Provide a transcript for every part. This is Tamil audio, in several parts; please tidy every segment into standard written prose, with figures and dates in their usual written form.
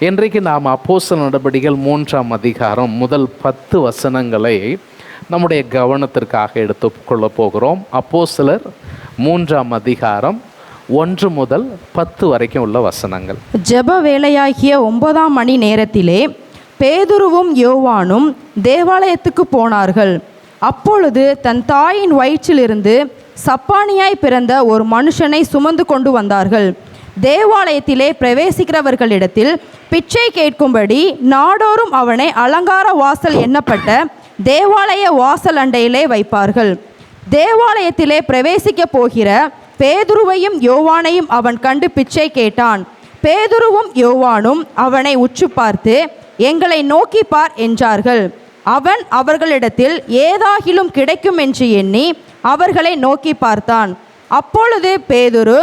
இன்றைக்கு நாம் அப்போஸ்தலர் நடபடிகள் 3ஆம் அதிகாரம் முதல் 10 வசனங்களை நம்முடைய கவனத்திற்காக எடுத்துக்கொள்ள போகிறோம். அப்போஸ்தலர் 3ஆம் அதிகாரம் 1 முதல் 10 வரைக்கும் உள்ள வசனங்கள். ஜெப வேளையாகிய 9ஆம் மணி நேரத்திலே பேதுருவும் யோவானும் தேவாலயத்துக்கு போனார்கள். அப்பொழுது தன் தாயின் வயிற்றிலிருந்து சப்பானியாய் பிறந்த ஒரு மனுஷனை சுமந்து கொண்டு வந்தார்கள். தேவாலயத்திலே பிரவேசிக்கிறவர்களிடத்தில் பிச்சை கேட்கும்படி நாடோறும் அவனை அலங்கார வாசல் எண்ணப்பட்ட தேவாலய வாசல் அண்டையிலே வைப்பார்கள். தேவாலயத்திலே பிரவேசிக்க போகிற பேதுருவையும் யோவானையும் அவன் கண்டு பிச்சை கேட்டான். பேதுருவும் யோவானும் அவனை உற்று பார்த்து, எங்களை நோக்கி பார் என்றார்கள். அவன் அவர்களிடத்தில் ஏதாகிலும் கிடைக்கும் என்று எண்ணி அவர்களை நோக்கி பார்த்தான். அப்பொழுது பேதுரு,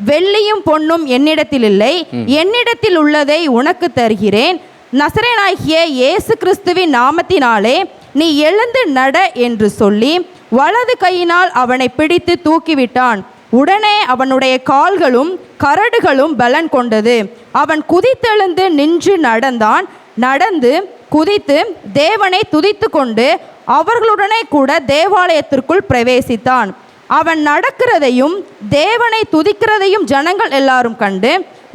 வெள்ளியும் பொன்னும் என்னிடத்தில் இல்லை, என்னிடத்தில் உள்ளதை உனக்கு தருகிறேன். நசரேயனாகிய இயேசு கிறிஸ்துவின் நாமத்தினாலே நீ எழுந்து நட என்று சொல்லி வலது கையினால் அவனை பிடித்து தூக்கிவிட்டான். உடனே அவனுடைய கால்களும் கரடுகளும் பலன் கொண்டது. அவன் குதித்தெழுந்து நின்று நடந்தான். நடந்து குதித்து தேவனை துதித்து கொண்டு அவர்களுடனே கூட தேவாலயத்திற்குள் பிரவேசித்தான். அவன் நடக்கிறதையும் தேவனை துதிக்கிறதையும் ஜனங்கள் எல்லாரும் கண்டு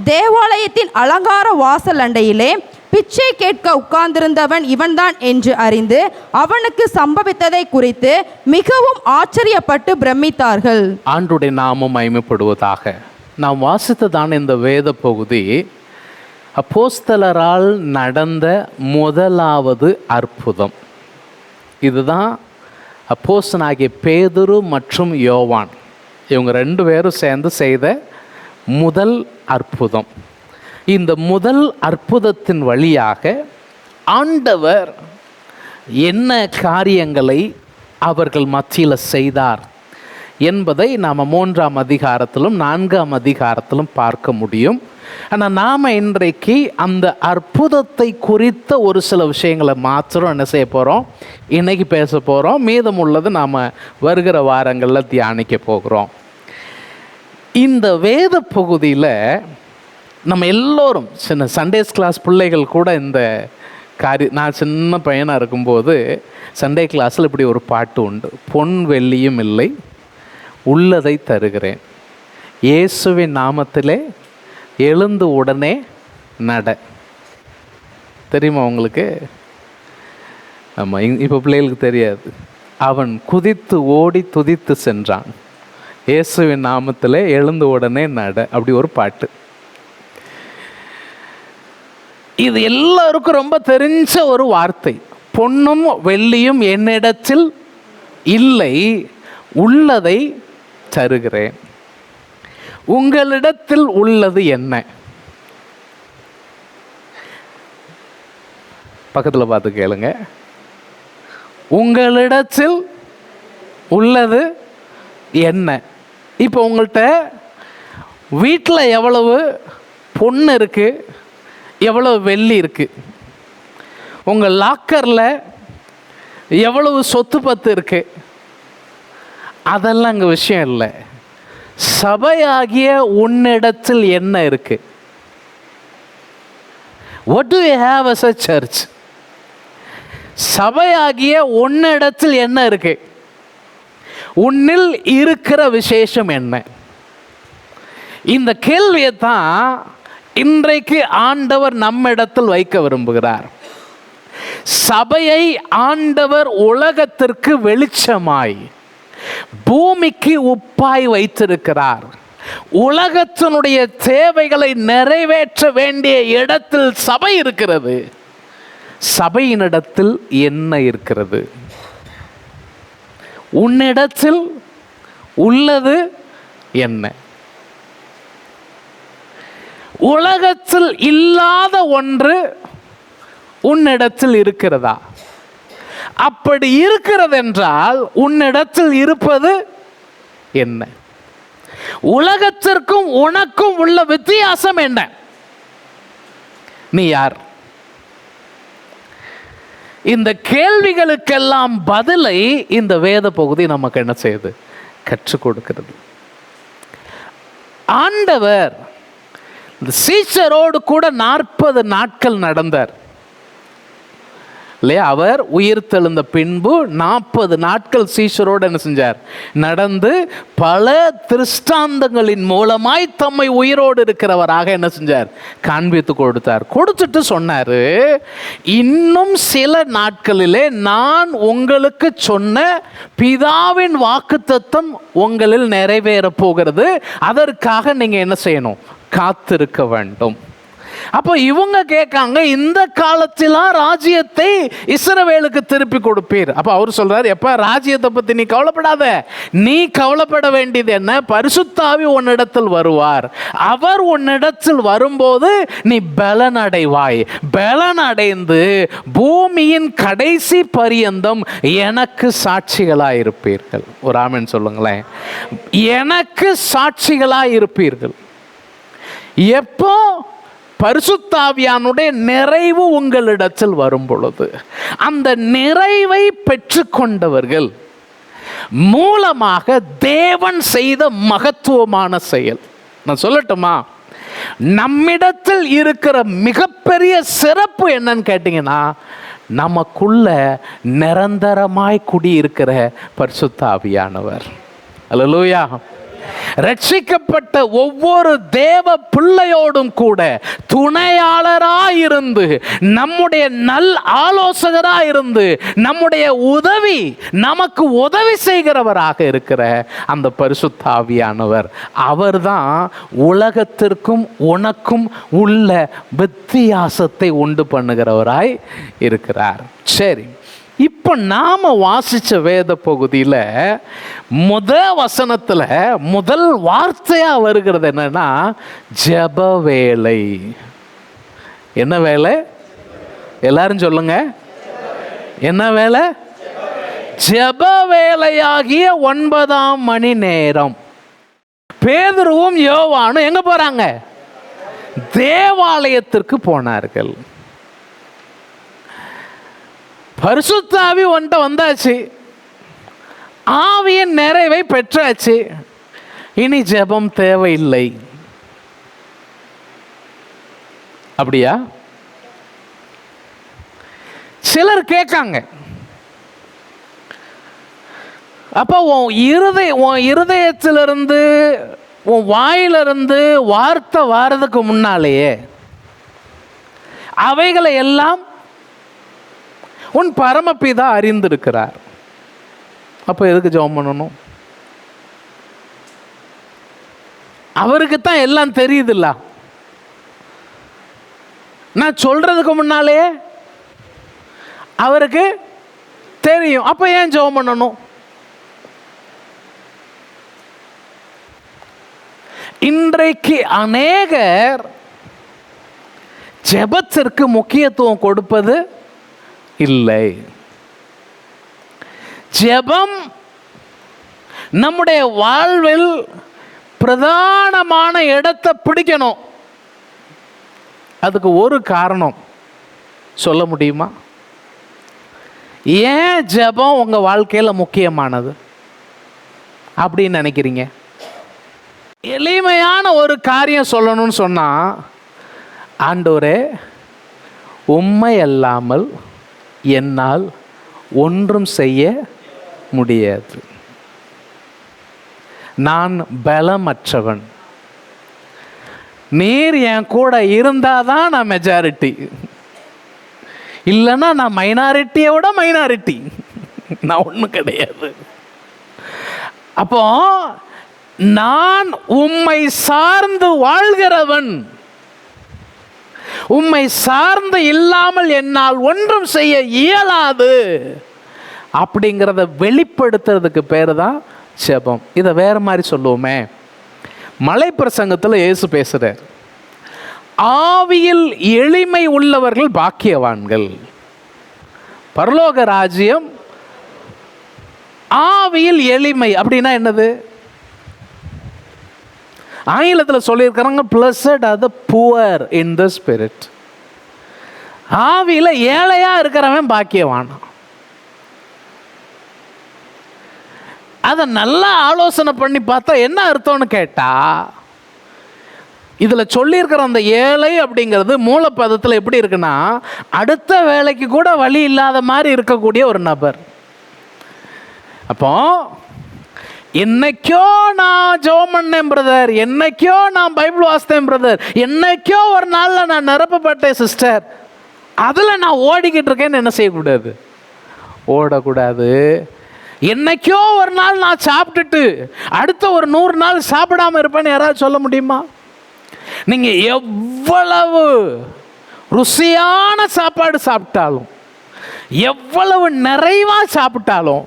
தேவாலயத்தின் அலங்கார வாசல் அண்டையிலே பிச்சை கேட்க உட்கார்ந்திருந்தவன் இவன்தான் என்று அறிந்து அவனுக்கு சம்பவித்ததை குறித்து மிகவும் ஆச்சரியப்பட்டு பிரமித்தார்கள். ஆண்டவருடைய நாமம் மகிமைப்படுவதாக. நாம் வாசித்ததான இந்த வேத பகுதி அப்போஸ்தலரால் நடந்த முதலாவது அற்புதம். இதுதான் அப்போஸ்தலனாகிய பேதுரு மற்றும் யோவான் இவங்க 2 பேரும் சேர்ந்து செய்த முதல் அற்புதம். இந்த முதல் அற்புதத்தின் வழியாக ஆண்டவர் என்ன காரியங்களை அவர்கள் மத்தியில் செய்தார் என்பதை நாம் 3ஆம் அதிகாரத்திலும் 4ஆம் அதிகாரத்திலும் பார்க்க முடியும். ஆனால் நாம் இன்றைக்கு அந்த அற்புதத்தை குறித்த ஒரு சில விஷயங்களை மாத்திரம் என்ன செய்ய போகிறோம், இன்றைக்கி பேச போகிறோம். மீதம் உள்ளது நாம் வருகிற வாரங்களில் தியானிக்க போகிறோம். இந்த வேத பகுதியில் நம்ம எல்லோரும் சின்ன சண்டேஸ் கிளாஸ் பிள்ளைகள் கூட இந்த நான் சின்ன பையனாக இருக்கும்போது சண்டே கிளாஸில் இப்படி ஒரு பாட்டு உண்டு. பொன் வெள்ளியும் இல்லை, உள்ளதை தருகிறேன், இயேசுவின் நாமத்திலே எழுந்து உடனே நட. தெரியுமா உங்களுக்கு? ஆமாம், இப்போ பிள்ளைகளுக்கு தெரியாது. அவன் குதித்து ஓடி துதித்து சென்றான், இயேசுவின் நாமத்திலே எழுந்து உடனே நட. அப்படி ஒரு பாட்டு. இது எல்லாருக்கும் ரொம்ப தெரிஞ்ச ஒரு வார்த்தை. பொன்னும் வெள்ளியும் என்னிடத்தில் இல்லை, உள்ளதை தருகிறேன். உங்களிடத்தில் உள்ளது என்ன? பக்கத்தில் பார்த்து கேளுங்க. உங்களிடத்தில் உள்ளது என்ன? இப்போ உங்கள்கிட்ட வீட்டில் எவ்வளவு பொண்ணு இருக்கு, எவ்வளவு வெள்ளி இருக்கு, உங்கள் லாக்கரில் எவ்வளவு சொத்து பத்து இருக்கு, அதெல்லாம் அங்கே விஷயம் இல்லை. சபையாகிய உன்னிடத்தில் என்ன இருக்கு? What do you have as a church? சபையாகிய உன்னிடத்தில் என்ன இருக்கு? உன்னில் இருக்கிற விசேஷம் என்ன? இந்த கேள்வியை தான் இன்றைக்கு ஆண்டவர் நம்மிடத்தில் வைக்க விரும்புகிறார். சபையை ஆண்டவர் உலகத்திற்கு வெளிச்சமாய் பூமிக்கு உப்பாய் வைத்திருக்கிறார். உலகத்தினுடைய தேவைகளை நிறைவேற்ற வேண்டிய இடத்தில் சபை இருக்கிறது. சபையினிடத்தில் என்ன இருக்கிறது? உன்னிடத்தில் உள்ளது என்ன? உலகத்தில் இல்லாத ஒன்று உன்னிடத்தில் இருக்கிறதா? அப்படி இருக்கிறது என்றால் உன்னிடத்தில் இருப்பது என்ன? உலகத்திற்கும் உனக்கும் உள்ள வித்தியாசம் என்ன? நீ யார்? இந்த கேள்விகளுக்கெல்லாம் பதிலை இந்த வேத பகுதி நமக்கு என்ன செய்யுது? கற்றுக் கொடுக்கிறது. ஆண்டவர் இந்த சீஷரோடு கூட 40 நாட்கள் நடந்தார் இல்லையா? அவர் உயிர் தெழுந்த பின்பு 40 நாட்கள் சீஷரோடு என்ன செஞ்சார்? நடந்து பல திருஷ்டாந்தங்களின் மூலமாய் தம்மை உயிரோடு இருக்கிறவராக என்ன செஞ்சார்? காண்பித்து கொடுத்தார். கொடுத்துட்டு சொன்னார், இன்னும் சில நாட்களிலே நான் உங்களுக்கு சொன்ன பிதாவின் வாக்குத்தத்தம் உங்களில் நிறைவேற போகிறது. அதற்காக நீங்க என்ன செய்யணும்? காத்திருக்க வேண்டும். அப்போ இவங்க கேட்காங்க, இந்த காலத்திலாம் ராஜ்யத்தை இஸ்ரவேலுக்கு திருப்பி கொடுப்பீர். அப்போ அவர் சொல்றாரு, எப்ப ராஜ்யத்தை பத்தி நீ கவலைப்படாத, நீ கவலைப்பட வேண்டியது என்ன? பரிசுத்த ஆவி உன்னிடத்தில் வருவார். அவர் உன்னிடத்தில் வரும்போது நீ பலன் அடைவாய். பலன் அடைந்து பூமியின் கடைசி பரியந்தம் எனக்கு சாட்சிகளாய் இருப்பீர்கள். ஒரு ஆமென் சொல்லுங்களேன். எனக்கு சாட்சிகளாய் இருப்பீர்கள். எப்போ? பரிசுத்த ஆவியானுடைய நிறைவு உங்களிடத்தில் வரும் பொழுது. அந்த நிறைவை பெற்றுக்கொண்டவர்கள் மூலமாக தேவன் செய்த மகத்துவமான செயல் நான் சொல்லட்டுமா? நம்மிடத்தில் இருக்கிற மிகப்பெரிய சிறப்பு என்னன்னு கேட்டீங்கன்னா, நமக்குள்ள நிரந்தரமாய் குடியிருக்கிற பரிசுத்த ஆவியானவர். அல்லேலூயா. ரட்சிக்கப்பட்ட ஒவ்வொரு தேவ பிள்ளையோடும் கூட துணையாளராயிருந்து, நம்முடைய நல் ஆலோசகராயிருந்து, நம்முடைய உதவி, நமக்கு உதவி செய்கிறவராக இருக்கிற அந்த பரிசுத்த ஆவியானவர், அவர்தான் உலகத்திற்கும் உனக்கும் உள்ள வித்தியாசத்தை உண்டு பண்ணுகிறவராய் இருக்கிறார். சரி, இப்போ நாம வாசிச்ச வேத பகுதியில் வசனத்தில் முதல் வார்த்தையா வருகிறது என்னன்னா, ஜெப வேலை. என்ன வேலை? எல்லாரும் சொல்லுங்க, என்ன வேலை? ஜெப வேலையாகிய 9ஆம் மணி நேரம். பேதுருவும் யோவானும் எங்க போறாங்க? தேவாலயத்திற்கு போனார்கள். பரிசுத்த ஆவி ஒன்றை வந்தாச்சு, ஆவியின் நிறைவை பெற்றாச்சு, இனி ஜெபம் தேவையில்லை. அப்படியா? சிலர் கேட்காங்க, அப்போ உன் இருதயத்திலிருந்து உன் வாயிலிருந்து வார்த்தை வாரதுக்கு முன்னாலேயே அவைகளை எல்லாம் உன் பரமபிதா அறிந்திருக்கிறார். அப்போ எதுக்கு ஜெபம் பண்ணணும்? அவருக்கு தான் எல்லாம் தெரியுதுல்ல. நான் சொல்றதுக்கு முன்னாலே அவருக்கு தெரியும். அப்போ ஏன் ஜெபம் பண்ணணும்? இன்றைக்கு அநேகர் ஜெபத்திற்கு முக்கியத்துவம் கொடுப்பது இல்லை. ஜெபம் நம்முடைய வாழ்வில் பிரதானமான இடத்தை பிடிக்கணும். அதுக்கு ஒரு காரணம் சொல்ல முடியுமா? ஏன் ஜெபம் உங்க வாழ்க்கையில் முக்கியமானது அப்படின்னு நினைக்கிறீங்க? எளிமையான ஒரு காரியம் சொல்லணும்னு சொன்னா, ஆண்டவரே, உம்மை அல்லாமல் என்னால் ஒன்றும் செய்ய முடியாது. நான் பலமற்றவன். நீர் என் கூட இருந்தாதான் நான் மெஜாரிட்டி, இல்லைன்னா நான் மைனாரிட்டியை விட மைனாரிட்டி, நான் ஒன்றும் கிடையாது. அப்போ நான் உம்மை சார்ந்து வாழ்கிறவன், உம்மை சார்ந்து இல்லாமல் என்னால் ஒன்றும் செய்ய இயலாது அப்படிங்கிறத வெளிப்படுத்துறதுக்கு பேர் தான் ஜெபம். இதை வேற மாதிரி சொல்லுவோமே, மலை பிரசங்கத்தில் இயேசு பேசுகிறார், ஆவியில் எளிமை உள்ளவர்கள் பாக்கியவான்கள், பரலோக ராஜ்யம். ஆவியில் எளிமை அப்படின்னா என்னது? ஆங்கிலத்தில் சொல்லியிருக்கிறாங்க, blessed are the poor in the spirit. ஆவியில் ஏழையா இருக்கிறவன் பாக்கியவான். அதை நல்லா ஆலோசனை பண்ணி பார்த்தா என்ன அர்த்தம்னு கேட்டா, இதில் சொல்லியிருக்கிற அந்த ஏழை அப்படிங்கிறது மூலப்பதத்தில் எப்படி இருக்குன்னா, அடுத்த வேலைக்கு கூட வழி இல்லாத மாதிரி இருக்கக்கூடிய ஒரு நபர். அப்போ என்னைக்கோ நான் ஜெபம் பண்ணேன் பிரதர், என்னைக்கோ நான் பைபிள் வாசித்தேன் பிரதர், என்னைக்கோ ஒரு நாளில் நான் நிரப்பப்பட்டேன் சிஸ்டர், அதில் நான் ஓடிக்கிட்டு இருக்கேன்னு என்ன செய்யக்கூடாது? ஓடக்கூடாது. என்னைக்கோ ஒரு நாள் நான் சாப்பிட்டுட்டு அடுத்த ஒரு 100 நாள் சாப்பிடாம இருப்பேன்னு யாராவது சொல்ல முடியுமா? நீங்கள் எவ்வளவு ருசியான சாப்பாடு சாப்பிட்டாலும், எவ்வளவு நிறைவாக சாப்பிட்டாலும்,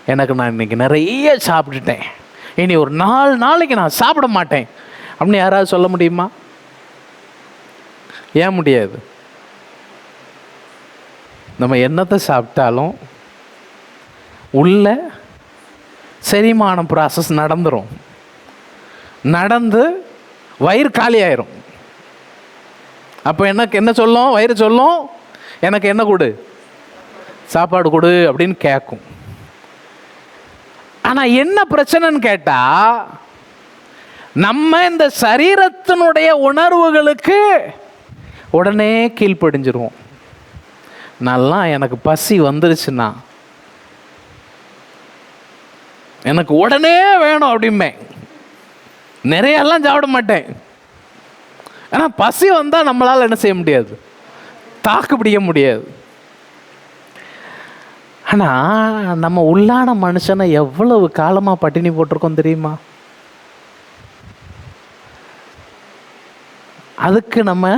நான் இன்னைக்கு நிறைய சாப்பிட்டுட்டேன், இனி ஒரு 4 நாளைக்கு நான் சாப்பிட மாட்டேன் அப்படின்னு யாராவது சொல்ல முடியுமா? ஏன் முடியாது? நம்ம என்னத்தை சாப்பிட்டாலும் உள்ள செரிமான ப்ராசஸ் நடந்துடும், நடந்து வயிறு காலி ஆயிரும். அப்போ எனக்கு என்ன சொல்லும்? வயிறு சொல்லும், எனக்கு என்ன கொடு, சாப்பாடு கொடு அப்படின்னு கேட்கும். ஆனால் என்ன பிரச்சனைன்னு கேட்டால், நம்ம இந்த சரீரத்தினுடைய உணர்வுகளுக்கு உடனே கீழ்ப்படிஞ்சிருவோம். நல்லா எனக்கு பசி வந்துருச்சுன்னா எனக்கு உடனே வேணும் அப்படிமே, நிறையெல்லாம் சாப்பிட மாட்டேன். ஆனால் பசி வந்தால் நம்மளால் என்ன செய்ய முடியாது? தாக்கு பிடிக்க முடியாது. ஆனால் நம்ம உள்ளான மனுஷனை எவ்வளவு காலமாக பட்டினி போட்டிருக்கோம் தெரியுமா? அதுக்கு நம்ம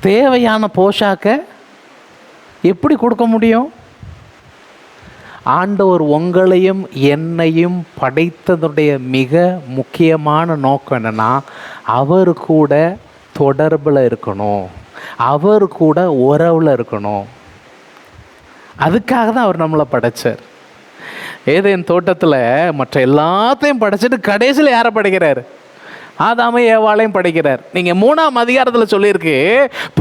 தேவையான போஷாக்கை எப்படி கொடுக்க முடியும்? ஆண்டவர் உங்களையும் என்னையும் படைத்ததுடைய மிக முக்கியமான நோக்கம் என்னென்னா, அவர் கூட தொடர்பில் இருக்கணும், அவர் கூட உறவில் இருக்கணும். அதுக்காக தான் அவர் நம்மளை படைச்சார். ஏதேன் தோட்டத்தில் மற்ற எல்லாத்தையும் படைச்சிட்டு கடைசியில் யாரை படைக்கிறார்? ஆதாமை ஏவாளையும் படைக்கிறார். நீங்கள் 3ஆம் அதிகாரத்தில் சொல்லியிருக்கு,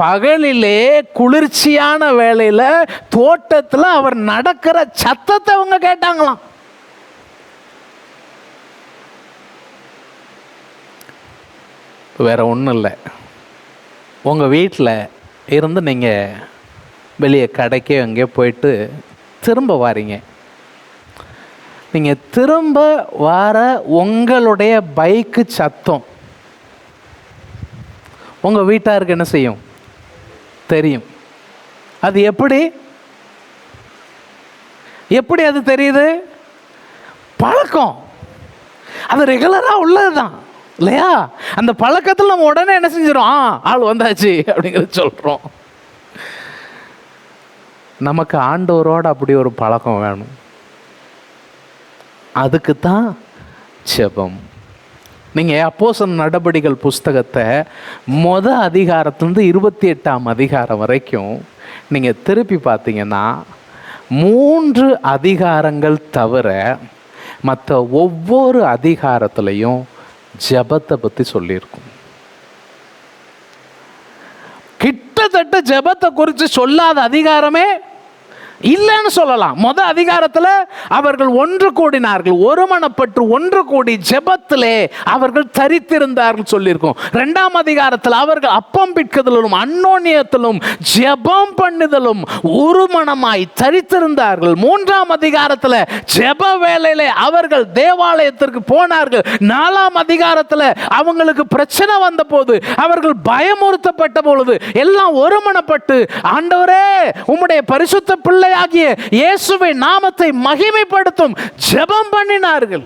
பகலிலே குளிர்ச்சியான வேளையில் தோட்டத்தில் அவர் நடக்கிற சத்தத்தை அவங்க கேட்டாங்களாம். வேற ஒன்றும் இல்லை, உங்கள் வீட்டில் இருந்து நீங்கள் வெளியே கடைக்கே எங்கேயோ போயிட்டு திரும்ப வாரீங்க. நீங்கள் திரும்ப வர உங்களுடைய பைக்கு சத்தம் உங்கள் வீட்டாருக்கு என்ன செய்யும்? தெரியும். அது எப்படி அது தெரியுது? பழக்கம். அது ரெகுலராக உள்ளது தான் இல்லையா? அந்த பழக்கத்தில் நம்ம உடனே என்ன செஞ்சிடும்? ஆள் வந்தாச்சு அப்படிங்கிறது சொல்கிறோம். நமக்கு ஆண்டவரோடு அப்படி ஒரு பழக்கம் வேணும். அதுக்கு தான் ஜெபம். நீங்கள் அப்போஸ்தலர் நடபடிகள் புஸ்தகத்தை அதிகாரத்துலேருந்து 28ஆம் அதிகாரம் வரைக்கும் நீங்கள் திருப்பி பார்த்தீங்கன்னா 3 அதிகாரங்கள் தவிர மற்ற ஒவ்வொரு அதிகாரத்துலேயும் ஜெபத்தை பற்றி சொல்லியிருக்கும். கிட்டத்தட்ட ஜெபத்தை குறித்து சொல்லாத அதிகாரமே இல்லைன்னு சொல்லலாம். அதிகாரத்தில் அவர்கள் ஒன்று கூடினார்கள், ஒருமனப்பட்டு ஒன்று கூடி ஜெபத்திலே அவர்கள் தரித்திருந்தார்கள் சொல்லியிருக்கோம். 2ஆம் அதிகாரத்தில் அவர்கள் அப்பம் பிட்குதலும் அன்னோன்யத்திலும் ஜெபம் பண்ணுதலும் ஒருமனமாய் தரித்திருந்தார்கள். 3ஆம் அதிகாரத்தில் ஜெப வேளையிலே அவர்கள் தேவாலயத்திற்கு போனார்கள். 4ஆம் அதிகாரத்தில் அவங்களுக்கு பிரச்சனை வந்த போது, அவர்கள் பயமுறுத்தப்பட்ட பொழுது எல்லாம் ஒருமனப்பட்டு, ஆண்டவரே உம்முடைய பரிசுத்த பிள்ளை ஆகிய இயேசுவின் நாமத்தை மகிமைப்படுத்தும் ஜெபம் பண்ணினார்கள்.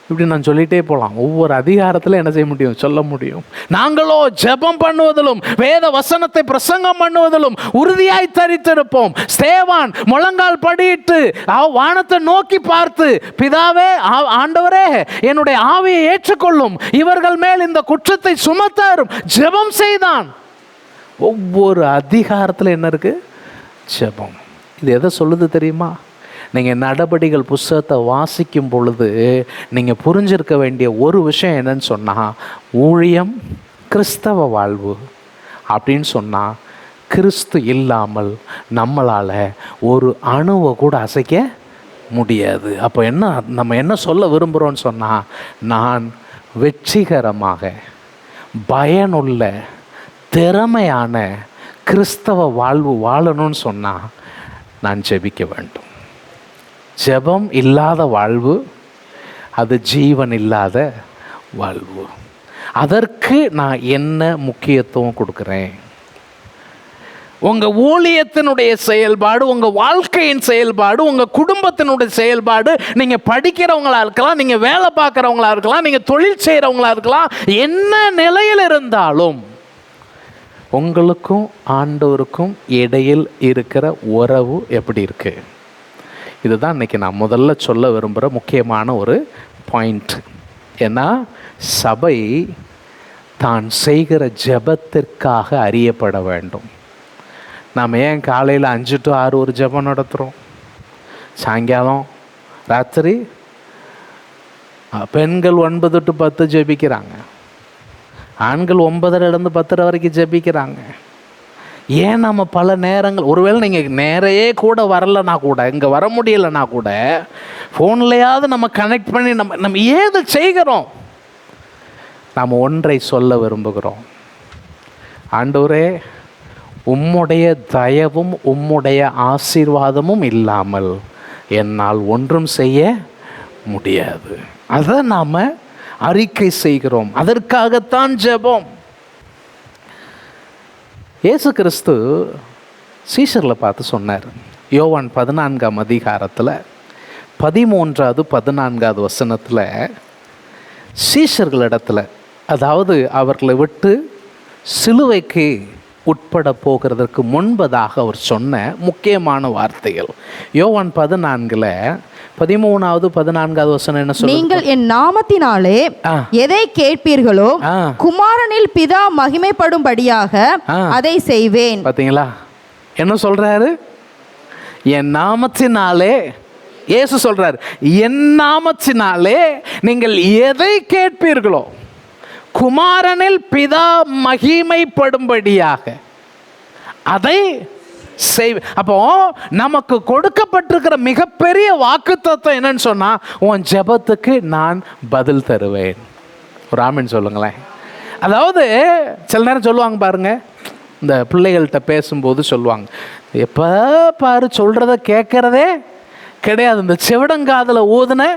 இப்படி நான் சொல்லிட்டே போலாம். ஒவ்வொரு அதிகாரத்தில் என்ன செய்ய முடியும்? சொல்ல முடியும். நாங்களோ ஜெபம் பண்ணுவதிலும் வேத வசனத்தை பிரசங்கம் பண்ணுவதிலும் உறுதியாய் தரித்திருப்போம். ஸ்தேவான் முழங்கால் படியிட்டு வானத்தை நோக்கி பார்த்து, பிதாவே, ஆண்டவரே என்னுடைய ஆவியை ஏற்றுக்கொள்ளும், இவர்கள் மேல் இந்த குற்றத்தை சுமத்தாரும் ஜெபம் செய்தான். ஒவ்வொரு அதிகாரத்தில் என்ன இருக்கு? ஜெபம். இது எதை சொல்லுது தெரியுமா? நீங்கள் நடபடிகள் புஸ்தகத்தை வாசிக்கும் பொழுது நீங்கள் புரிஞ்சிருக்க வேண்டிய ஒரு விஷயம் என்னன்னு சொன்னால், ஊழியம் கிறிஸ்தவ வாழ்வு அப்படின்னு சொன்னால், கிறிஸ்து இல்லாமல் நம்மளால் ஒரு அணுவை கூட அசைக்க முடியாது. அப்போ நம்ம என்ன சொல்ல விரும்புகிறோன்னு சொன்னால், நான் வெற்றிகரமாக பயனுள்ள திறமையான கிறிஸ்தவ வாழ்வு வாழணும்னு சொன்னால் நான் ஜெபிக்க வேண்டும். ஜெபம் இல்லாத வாழ்வு அது ஜீவன் இல்லாத வாழ்வு. அதற்கு நான் என்ன முக்கியத்துவம் கொடுக்குறேன்? உங்கள் ஊழியத்தினுடைய செயல்பாடு, உங்கள் வாழ்க்கையின் செயல்பாடு, உங்கள் குடும்பத்தினுடைய செயல்பாடு, நீங்கள் படிக்கிறவங்களா இருக்கலாம், நீங்கள் வேலை பார்க்குறவங்களா இருக்கலாம், நீங்கள் தொழில் செய்கிறவங்களா இருக்கலாம், என்ன நிலையில் இருந்தாலும் உங்களுக்கும் ஆண்டவருக்கும் இடையில் இருக்கிற உறவு எப்படி இருக்கு? இதுதான் இன்னைக்கு நான் முதல்ல சொல்ல விரும்புகிற முக்கியமான ஒரு பாயிண்ட். ஏன்னா சபை தான் செய்கிற ஜெபத்திற்காக அறியப்பட வேண்டும். நாம் ஏன் காலையில் 5 to 6 ஒரு ஜெபம் நடத்துகிறோம்? சாயங்காலம் ராத்திரி பெண்கள் 9 to 10 ஜெபிக்கிறாங்க, ஆண்கள் 9:30 10:30 வரைக்கும் ஜெபிக்கிறாங்க. ஏன் நம்ம பல நேரங்கள், ஒருவேளை நீங்கள் நேரையே கூட வரலைன்னா கூட, இங்கே வர முடியலைன்னா கூட, ஃபோன்லையாவது நம்ம கனெக்ட் பண்ணி நம்ம ஏது செய்கிறோம்? நாம் ஒன்றை சொல்ல விரும்புகிறோம். ஆண்டவரே, உம்முடைய தயவும் உம்முடைய ஆசீர்வாதமும் இல்லாமல் என்னால் ஒன்றும் செய்ய முடியாது. அதை நாம் அறிக்கை செய்கிறோம். அதற்காகத்தான் ஜெபம். இயேசு கிறிஸ்து சீஷர்களை பார்த்து சொன்னார். யோவான் 14ஆம் அதிகாரத்தில் 13வது 14வது வசனத்தில் சீஷர்களிடத்தில், அதாவது அவர்களை விட்டு சிலுவைக்கு உட்பட போகிறதற்கு முன்பதாக அவர் சொன்ன முக்கியமான வார்த்தைகள். யோவான் 14ல் 13வது 14வது வசனம் என்ன சொல்லுது? நீங்கள் என் நாமத்தினாலே எதை கேட்பீர்களோ குமாரனில் பிதா மகிமைப்படும்படியாக அதை செய்வேன். பார்த்தீங்களா என்ன சொல்றாரு? என் நாமத்தினாலே, இயேசு சொல்றாரு, என் நாமத்தினாலே நீங்கள் எதை கேட்பீர்களோ குமாரனில் பிதா மகிமைப்படும்படியாக அதை செய். அப்போ நமக்கு கொடுக்கப்பட்டிருக்கிற மிகப்பெரிய வாக்குத்தத்தம் என்னன்னு சொன்னா, உன் ஜெபத்துக்கு நான் பதில் தருவேன். ஒரு ஆமென் சொல்லுங்களேன். அதாவது சில நேரம் சொல்லுவாங்க பாருங்க, இந்த பிள்ளைகள்கிட்ட பேசும்போது சொல்லுவாங்க, எப்போ பாரு சொல்கிறத கேட்குறதே கிடையாது, இந்த செவிடங்காதில் ஊதுன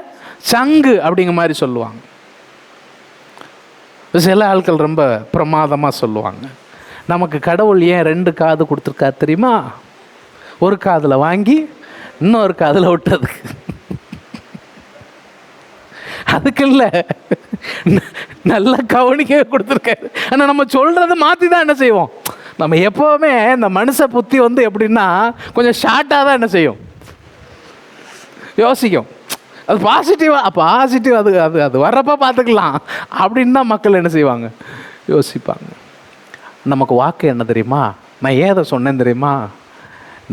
சங்கு அப்படிங்கிற மாதிரி சொல்லுவாங்க. சில ஆட்கள் ரொம்ப பிரமாதமாக சொல்லுவாங்க, நமக்கு கடவுள் ஏன் 2 காது கொடுத்துருக்காரு தெரியுமா? ஒரு காதில் வாங்கி இன்னொரு காதில் விட்டதுக்கு. அதுக்கு இல்லை, நல்ல கவனிக்க கொடுத்துருக்காரு. ஆனால் நம்ம சொல்கிறத மாற்றி தான் என்ன செய்வோம்? நம்ம எப்போவுமே இந்த மனுஷ புத்தி எப்படின்னா கொஞ்சம் ஷார்ட்டாக தான் என்ன செய்யும், யோசிக்கும். அது பாசிட்டிவ் அது அது அது வர்றப்ப பார்த்துக்கலாம் அப்படின்னு தான் மக்கள் என்ன செய்வாங்க, யோசிப்பாங்க. நமக்கு வாக்கு என்ன தெரியுமா? நான் ஏன் அதை சொன்னேன் தெரியுமா?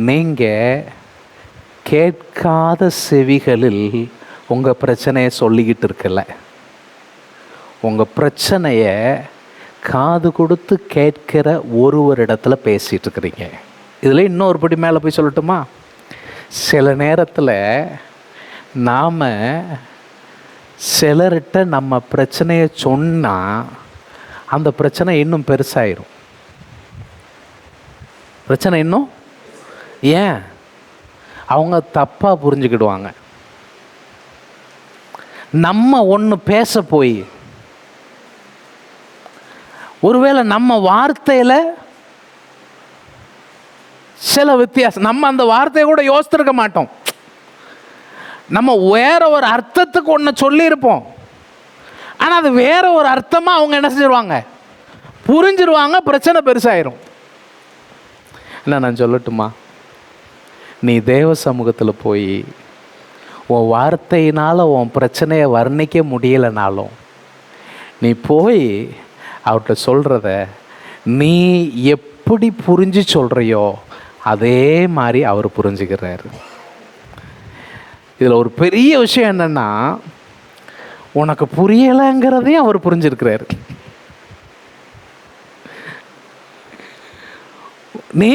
நீங்கள் கேட்காத செவிகளில் உங்கள் பிரச்சனையை சொல்லிக்கிட்டு இருக்கல, உங்கள் பிரச்சனையை காது கொடுத்து கேட்கிற ஒருவரிடத்துல பேசிகிட்டு இருக்கிறீங்க. இதில் இன்னொரு படி மேலே போய் சொல்லட்டுமா? சில நேரத்தில் நாம் சிலர்கிட்ட நம்ம பிரச்சனையை சொன்னால் அந்த பிரச்சனை இன்னும் பெருசாயிரும். பிரச்சனை இன்னும் ஏன் அவங்க தப்பாக புரிஞ்சுக்கிடுவாங்க. நம்ம ஒன்று பேச போய் ஒருவேளை நம்ம வார்த்தையில் சில வித்தியாசம், நம்ம அந்த வார்த்தையை கூட யோசித்திருக்க மாட்டோம். நம்ம வேற ஒரு அர்த்தத்துக்கு ஒன்று சொல்லியிருப்போம், ஆனால் அது வேற ஒரு அர்த்தமாக அவங்க என்ன செஞ்சிருவாங்க, புரிஞ்சிருவாங்க. பிரச்சனை பெருசாயிரும். இல்லை நான் சொல்லட்டுமா, நீ தேவ சமூகத்தில் போய் உன் வார்த்தையினால் உன் பிரச்சனையை வர்ணிக்க முடியலைனாலும் நீ போய் அவர்கிட்ட சொல்கிறத நீ எப்படி புரிஞ்சு சொல்கிறையோ அதே மாதிரி அவர் புரிஞ்சுக்கிறாரு. இதில் ஒரு பெரிய விஷயம் என்னென்னா, உனக்கு புரியலைங்கிறதையும் அவர் புரிஞ்சிருக்கிறாரு. நீ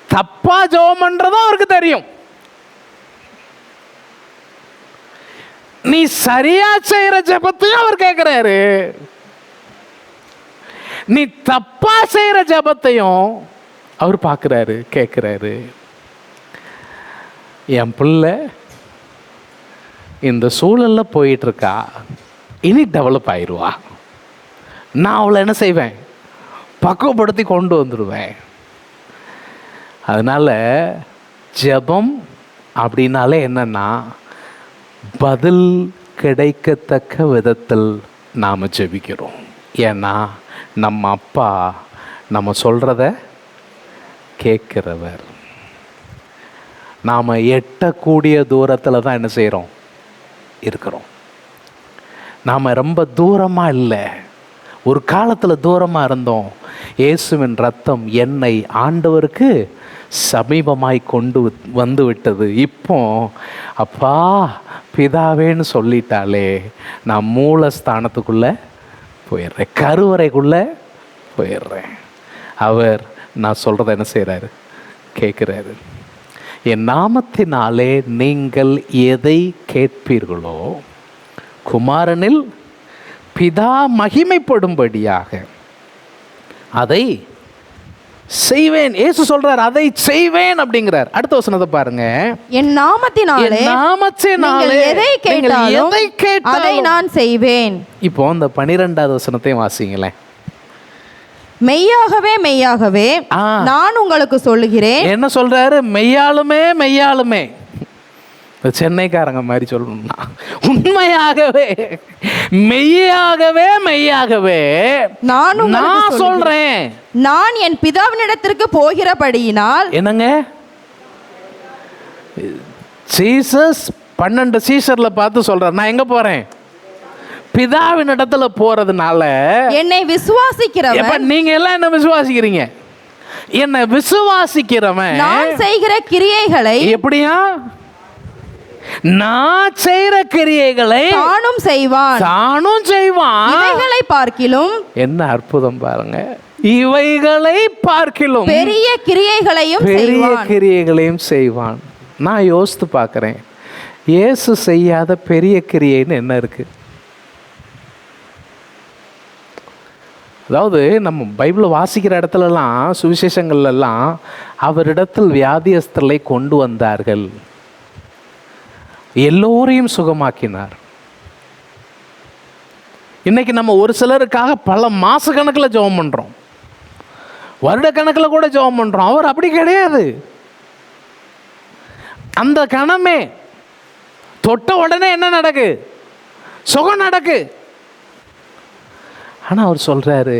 தப்பா ஜெபம் பண்றதும் அவருக்கு தெரியும். சரியா செய்யற ஜெபத்தையும் அவர் கேட்கிறாரு, நீ தப்பா செய்யற ஜெபத்தையும் அவர் பார்க்கிறாரு, கேட்கிறாரு. என் பிள்ளை இந்த சூழல்ல போயிட்டு இருக்கா, இனி டெவலப் ஆயிடுவா, நான் அவளை என்ன செய்வேன், பக்குவப்படுத்தி கொண்டு வந்துடுவேன். அதனால ஜெபம் அப்படின்னாலே என்னன்னா, பதில் கிடைக்கத்தக்க விதத்தில் நாம் ஜெபிக்கிறோம். ஏன்னா நம்ம அப்பா நம்ம சொல்கிறத கேட்கிறவர். நாம் எட்டக்கூடிய தூரத்தில் தான் என்ன செய்கிறோம், இருக்கிறோம். நாம் ரொம்ப தூரமாக இல்லை, ஒரு காலத்தில் தூரமாக இருந்தோம். இயேசுவின் ரத்தம் என்னை ஆண்டவருக்கு சமீபமாய் கொண்டு வந்து விட்டது. இப்போ அப்பா பிதாவேன்னு சொல்லிட்டாலே நான் மூலஸ்தானத்துக்குள்ளே போயிடுறேன், கருவறைக்குள்ளே போயிடுறேன். அவர் நான் சொல்கிறத என்ன செய்கிறாரு, கேட்குறாரு. என் நாமத்தினாலே நீங்கள் எதை கேட்பீர்களோ குமாரனில் பிதா மகிமைப்படும்படியாக அதை செய்வேன். இயேசு சொல்றார், அதை செய்வேன் அப்படிங்கிறார். அடுத்த வசனத்தை பாருங்க. என் நாமத்தினாலே எதை கேட்டாலும் அதை நான் செய்வேன். இப்போ இந்த 12வது வசனத்தையும் வாசிங்களேன். மெய்யாகவே மெய்யாகவே நான் உங்களுக்கு சொல்லுகிறேன். என்ன சொல்றாரு, மெய்யாலுமே மெய்யாலுமே. சென்னைக்காரங்க மாதிரி சொல்லணும்னா உண்மையாகவே மெய்யாகவே மெய்யாகவே நான் சொல்றேன், நான் என் பிதாவினிடத்திற்கு போகிறபடியினால். என்னங்க, ஜீசஸ் 12 சீஷர்ல பார்த்து சொல்றார், நான் எங்க போறேன், பிதாவின் இடத்துல போறதுனால என்னை விசுவாசிக்கிறவன். நீங்க எல்லாம் என்ன விசுவாசிக்கிறீங்க, என்னை விசுவாசிக்கிறவன் நான் செய்கிற கிரியைகளை எப்படியா, நான் செய்கிற கிரியைகளை தானும் செய்வான். இவைகளை பார்க்கிலும். என்ன அற்புதம் பாருங்க, இவைகளை பார்க்கிலும் பெரிய கிரியைகளையும் செய்வான். நான் யோசித்து பார்க்கிறேன், இயேசு செய்யாத பெரிய கிரியைன்னு என்ன இருக்கு? அதாவது நம்ம பைபிள் வாசிக்கிற இடத்துலலாம், சுவிசேஷங்கள்லாம் அவரிடத்தில் வியாதியஸ்தர்களை கொண்டு வந்தார்கள், எல்லோரையும் சுகமாக்கினார். இன்னைக்கு நம்ம ஒரு சிலருக்காக பல மாச கணக்கில் ஜெபம் பண்றோம், வருட கணக்கில் கூட ஜெபம் பண்றோம். அவர் அப்படி கிடையாது. அந்த கணமே தொட்ட உடனே என்ன நடக்கு, சுகம் நடக்கு. ஆனா அவர் சொல்றாரு,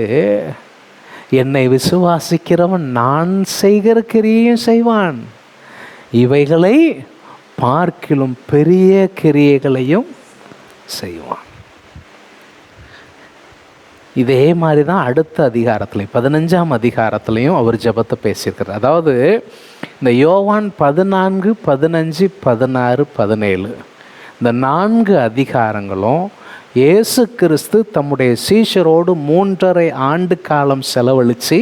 என்னை விசுவாசிக்கிறவன் நான் செய்கிற கிரியையும் செய்வான், இவைகளை பார்க்கிலும் பெரிய கிரியைகளையும் செய்வான். இதே மாதிரி தான் அடுத்த அதிகாரத்துலையும் 15ஆம் அதிகாரத்துலையும் அவர் ஜெபத்தை பேசியிருக்கிறார். அதாவது இந்த யோவான் 14, 15, 16, 17 இந்த 4 அதிகாரங்களும் இயேசு கிறிஸ்து தம்முடைய சீஷரோடு 3.5 ஆண்டு காலம் செலவழித்து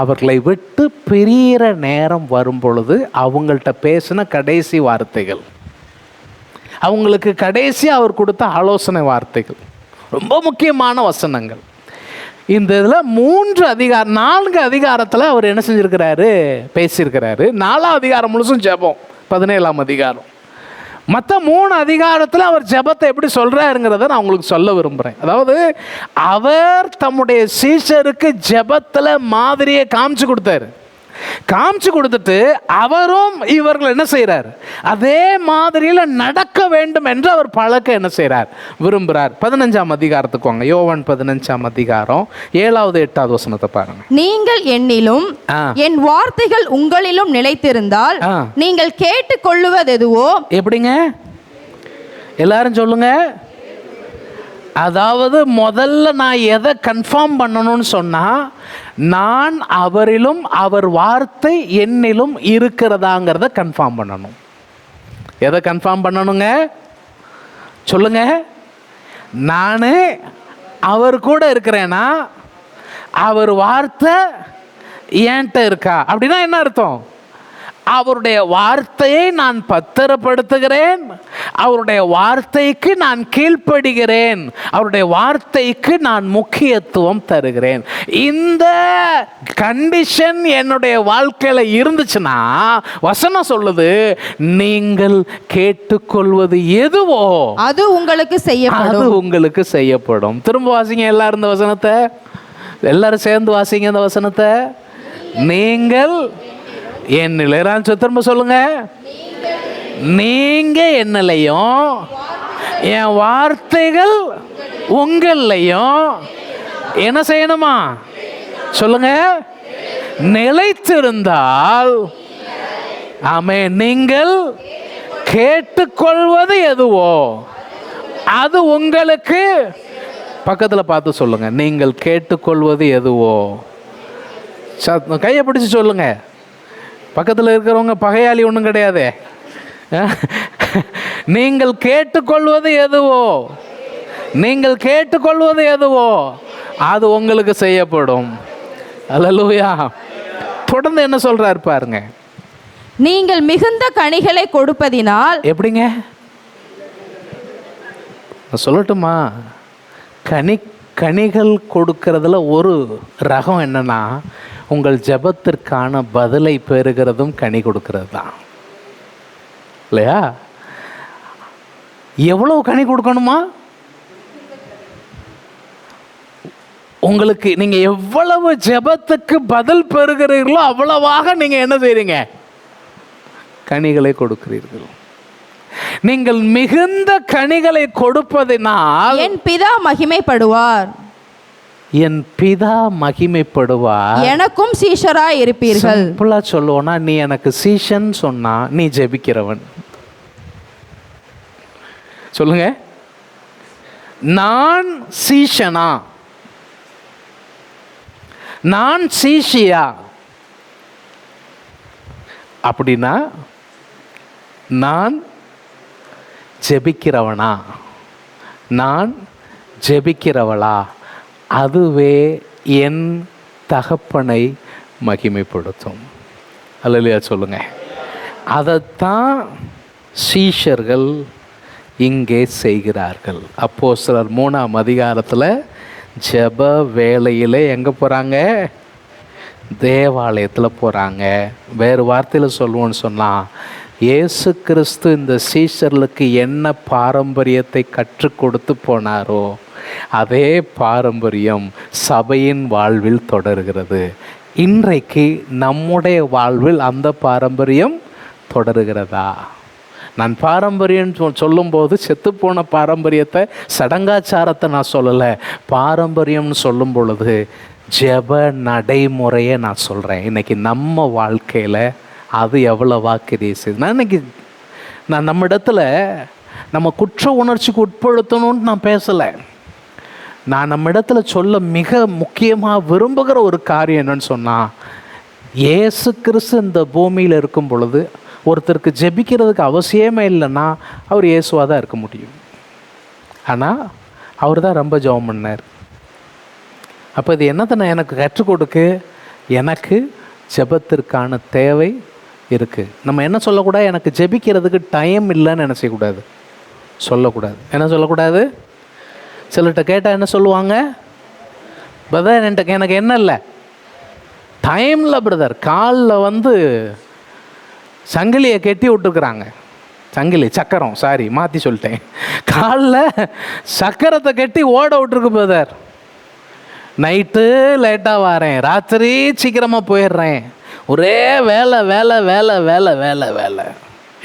அவர்களை விட்டு பிரிகிற நேரம் வரும் பொழுது அவங்கள்ட்ட பேசின கடைசி வார்த்தைகள், அவங்களுக்கு கடைசி அவர் கொடுத்த ஆலோசனை வார்த்தைகள், ரொம்ப முக்கியமான வசனங்கள். இந்த இதில் 4 அதிகாரத்தில் அவர் என்ன செஞ்சுருக்கிறாரு, பேசியிருக்கிறாரு. 4ஆம் அதிகாரம் முழுசும் ஜெபம், 17ஆம் அதிகாரம். மற்ற 3 அதிகாரத்தில் அவர் ஜெபத்தை எப்படி சொல்கிறாருங்கிறத நான் உங்களுக்கு சொல்ல விரும்புகிறேன். அதாவது அவர் தம்முடைய சீஷருக்கு ஜெபத்தில் மாதிரியை காமிச்சு கொடுத்தாரு. காமிச்சு கொடுத்துட்டு அவரும் இவர்கள் என்ன செய்கிறார், அதே மாதிரியில் நடக்க வேண்டும் என்று அவர் பழக்க என்ன செய்கிறார், விரும்புகிறார். 15ஆம் அதிகாரத்துக்கு வாங்க. யோவான் 15ஆம் அதிகாரம் 7வது 8வது வசனத்தை பாருங்க. நீங்கள் என்னிலும் என் வார்த்தைகள் உங்களிலும் நிலைத்திருந்தால் நீங்கள் கேட்டுக்கொள்ளுவது எதுவோ. எப்படிங்க, எல்லாரும் சொல்லுங்க. அதாவது முதல்ல நான் எதை கன்ஃபார்ம் பண்ணணும்னு சொன்னால், நான் அவரிலும் அவர் வார்த்தை என்னிலும் இருக்கிறதாங்கிறத கன்ஃபார்ம் பண்ணணும். எதை கன்ஃபார்ம் பண்ணணுங்க சொல்லுங்க. நான் அவர் கூட இருக்கிறேன்னா அவர் வார்த்தை என்கிட்ட இருக்கா அப்படின்னா என்ன அர்த்தம், அவருடைய வார்த்தையை நான் பத்திரப்படுத்துகிறேன், அவருடைய வார்த்தைக்கு நான் கீழ்ப்படுகிறேன், அவருடைய வார்த்தைக்கு நான் முக்கியத்துவம் தருகிறேன். இந்த கண்டிஷன் என்னுடைய வாழ்க்கையில இருந்துச்சுன்னா வசனம் சொல்லுது, நீங்கள் கேட்டுக்கொள்வது எதுவோ அது உங்களுக்கு செய்யப்படும். அது உங்களுக்கு செய்யப்படும். திரும்ப வாசிங்க எல்லாரும் இந்த வசனத்தை, எல்லாரும் சேர்ந்து வாசிங்க இந்த வசனத்தை. நீங்கள் என்னில், திரும்ப சொல்லுங்க, நீங்க என்னலையும் என் வார்த்தைகள் உங்களையும் என்ன செய்யணுமா சொல்லுங்க, நிலைத்திருந்தால் ஆமென். நீங்கள் கேட்டுக்கொள்வது எதுவோ அது உங்களுக்கு, பக்கத்தில் பார்த்து சொல்லுங்க, நீங்கள் கேட்டுக்கொள்வது எதுவோ. கையை பிடிச்சி சொல்லுங்க. பக்கத்தில் இருக்கிறவங்க பகையாளி ஒன்றும் கிடையாது. நீங்கள் கேட்டுக்கொள்வது எதுவோ, நீங்கள் கேட்டுக்கொள்வது எதுவோ அது உங்களுக்கு செய்யப்படும். அல்லேலூயா. தொடர்ந்து என்ன சொல்றாரு பாருங்க, நீங்கள் மிகுந்த கனிகளை கொடுப்பதினால். எப்படிங்க சொல்லட்டுமா? கனிகள் கொடுக்கறதுல ஒரு ரகம் என்னன்னா, உங்கள் ஜெபத்திற்கான பதிலை பெறுகிறதும் கனி கொடுக்கறது தான் இல்லையா? எவ்வளவு கனி கொடுக்கணுமா உங்களுக்கு? நீங்க எவ்வளவு ஜெபத்துக்கு பதில் பெறுகிறீர்களோ அவ்வளவாக நீங்க என்ன செய்றீங்க? கனிகளை கொடுக்கிறீர்கள். நீங்கள் மிகுந்த கனிகளை கொடுப்பதினால் என் பிதா மகிமைப்படுவார், என் பிதா மகிமைப்படுவார், எனக்கும் சீஷராய் இருப்பீர்கள். சிம்பிளா சொல்லுவோனா, நீ எனக்கு சீஷன் சொன்னா நீ ஜெபிக்கிறவன். சொல்லுங்க, நான் சீஷனா, நான் சீஷியா அப்படின்னா நான் ஜெபிக்கிறவனா, நான் ஜெபிக்கிறவளா, அதுவே என் தகப்பனை மகிமைப்படுத்தும். அல்லேலூயா சொல்லுங்க. அதைத்தான் சீஷர்கள் இங்கே செய்கிறார்கள். அப்போஸ்தலர் 3ஆம் அதிகாரத்தில் ஜெப வேளையில் எங்கே போகிறாங்க? தேவாலயத்தில் போகிறாங்க. வேறு வார்த்தையில் சொல்லுவோன்னு சொன்னால், இயேசு கிறிஸ்து இந்த சீஷர்களுக்கு என்ன பாரம்பரியத்தை கற்றுக் கொடுத்து போனாரோ அதே பாரம்பரியம் சபையின் வாழ்வில் தொடர்கிறது. இன்றைக்கு நம்முடைய வாழ்வில் அந்த பாரம்பரியம் தொடருகிறதா? நான் பாரம்பரியம் சொல்லும்போது செத்துப்போன பாரம்பரியத்தை, சடங்காச்சாரத்தை நான் சொல்லலை. பாரம்பரியம்னு சொல்லும் பொழுது ஜெப நடைமுறையை நான் சொல்கிறேன். இன்றைக்கி நம்ம வாழ்க்கையில் அது எவ்வளவா கிரியை செய்யுது? நான் நம்ம இடத்துல நம்ம குற்ற உணர்ச்சிக்கு உட்படுத்தணும்னு நான் பேசலை. நான் நம்ம இடத்துல சொல்ல மிக முக்கியமாக விரும்புகிற ஒரு காரியம் என்னன்னு சொன்னால், இயேசு கிறிஸ்து இந்த பூமியில் இருக்கும் பொழுது ஒருத்தருக்கு ஜெபிக்கிறதுக்கு அவசியமே இல்லைன்னா அவர் இயேசுவாக தான் இருக்க முடியும். ஆனால் அவர் தான் ரொம்ப ஜெபம் பண்ணார். அப்போ இது என்னத்தை எனக்கு கற்றுக் கொடுக்கு? எனக்கு ஜெபத்திற்கான தேவை இருக்குது. நம்ம என்ன சொல்லக்கூடாது? எனக்கு ஜெபிக்கிறதுக்கு டைம் இல்லைன்னு என்ன செய்யக்கூடாது? சொல்லக்கூடாது. என்ன சொல்லக்கூடாது? சிலர்கிட்ட கேட்டால் என்ன சொல்லுவாங்க? பிரதர் எனக்கு என்ன இல்லை, டைம் இல்லை பிரதர். காலில் சங்கிலியை கட்டி விட்டுருக்குறாங்க. சக்கரம், சாரி மாற்றி சொல்லிட்டேன். காலில் சக்கரத்தை கட்டி ஓட விட்டுருக்கு பிரதர். நைட்டு லேட்டாக வரேன், ராத்திரி சீக்கிரமாக போயிடுறேன், ஒரே வேலை வேலை வேலை வேலை வேலை வேலை,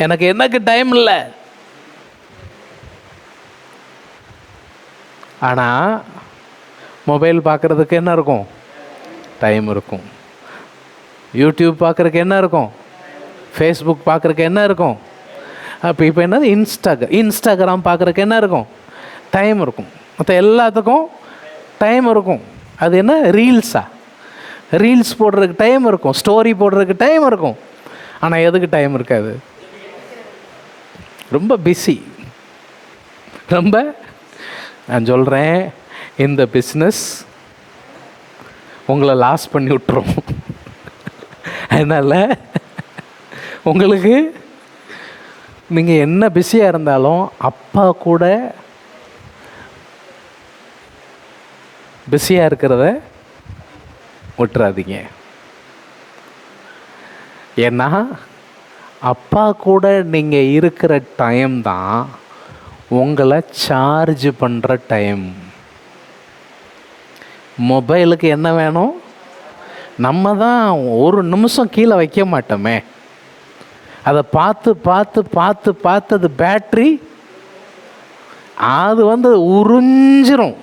எனக்கு டைம் இல்லை. ஆனால் மொபைல் பார்க்குறதுக்கு என்ன இருக்கும்? டைம் இருக்கும். யூடியூப் பார்க்குறதுக்கு என்ன இருக்கும்? ஃபேஸ்புக் பார்க்குறதுக்கு என்ன இருக்கும்? இப்போ என்னது? இன்ஸ்டாகிராம் பார்க்குறதுக்கு என்ன இருக்கும்? டைம் இருக்கும். மற்ற எல்லாத்துக்கும் டைம் இருக்கும். அது என்ன? ரீல்ஸ் போடுறதுக்கு டைம் இருக்கும், ஸ்டோரி போடுறதுக்கு டைம் இருக்கும். ஆனால் எதுக்கு டைம் இருக்காது? ரொம்ப பிஸி. நான் சொல்கிறேன், இந்த பிஸ்னஸ் உங்களை லாஸ் பண்ணி விட்டுரும். அதனால் உங்களுக்கு நீங்கள் என்ன பிஸியாக இருந்தாலும் அப்பா கூட பிஸியாக இருக்கிறத விட்டுறாதீங்க. ஏன்னா அப்பா கூட நீங்கள் இருக்கிற டைம் தான் உங்களை சார்ஜ் பண்ணுற டைம். மொபைலுக்கு என்ன வேணும்? நம்ம தான் ஒரு நிமிஷம் கீழே வைக்க மாட்டோமே. அதை பார்த்து பார்த்து பார்த்து பார்த்து அது பேட்ரி அது உறிஞ்சிரும்.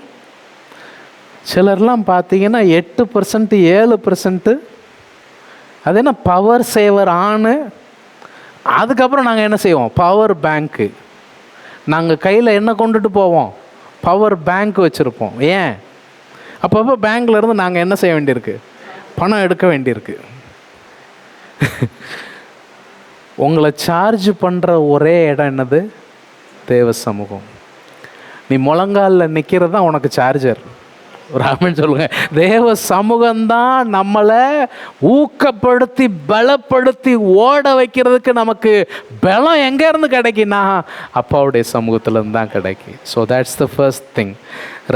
சிலர்லாம் பார்த்தீங்கன்னா 8% 7%. அது என்ன பவர் சேவர் ஆனு. அதுக்கப்புறம் நாங்கள் என்ன செய்வோம்? பவர் பேங்க்கு. நாங்கள் கையில் என்ன கொண்டுட்டு போவோம்? பவர் பேங்க் வச்சுருப்போம். ஏன்? அப்பப்போ பேங்க்லேருந்து நாங்கள் என்ன செய்ய வேண்டியிருக்கு? பணம் எடுக்க வேண்டியிருக்கு. உங்களை சார்ஜ் பண்ணுற ஒரே இடம் என்னது? தேவ சமூகம். நீ முழங்காலில் நிற்கிறது தான் உனக்கு சார்ஜர். ஒரு ஆமென் சொல்லுங்க. தேவ சமூகம்தான் நம்மளை ஊக்கப்படுத்தி பலப்படுத்தி ஓட வைக்கிறதுக்கு. நமக்கு பலம் எங்கேருந்து கிடைக்குன்னா அப்பாவுடைய சமூகத்திலேருந்து தான் கிடைக்கும். So that's the first thing.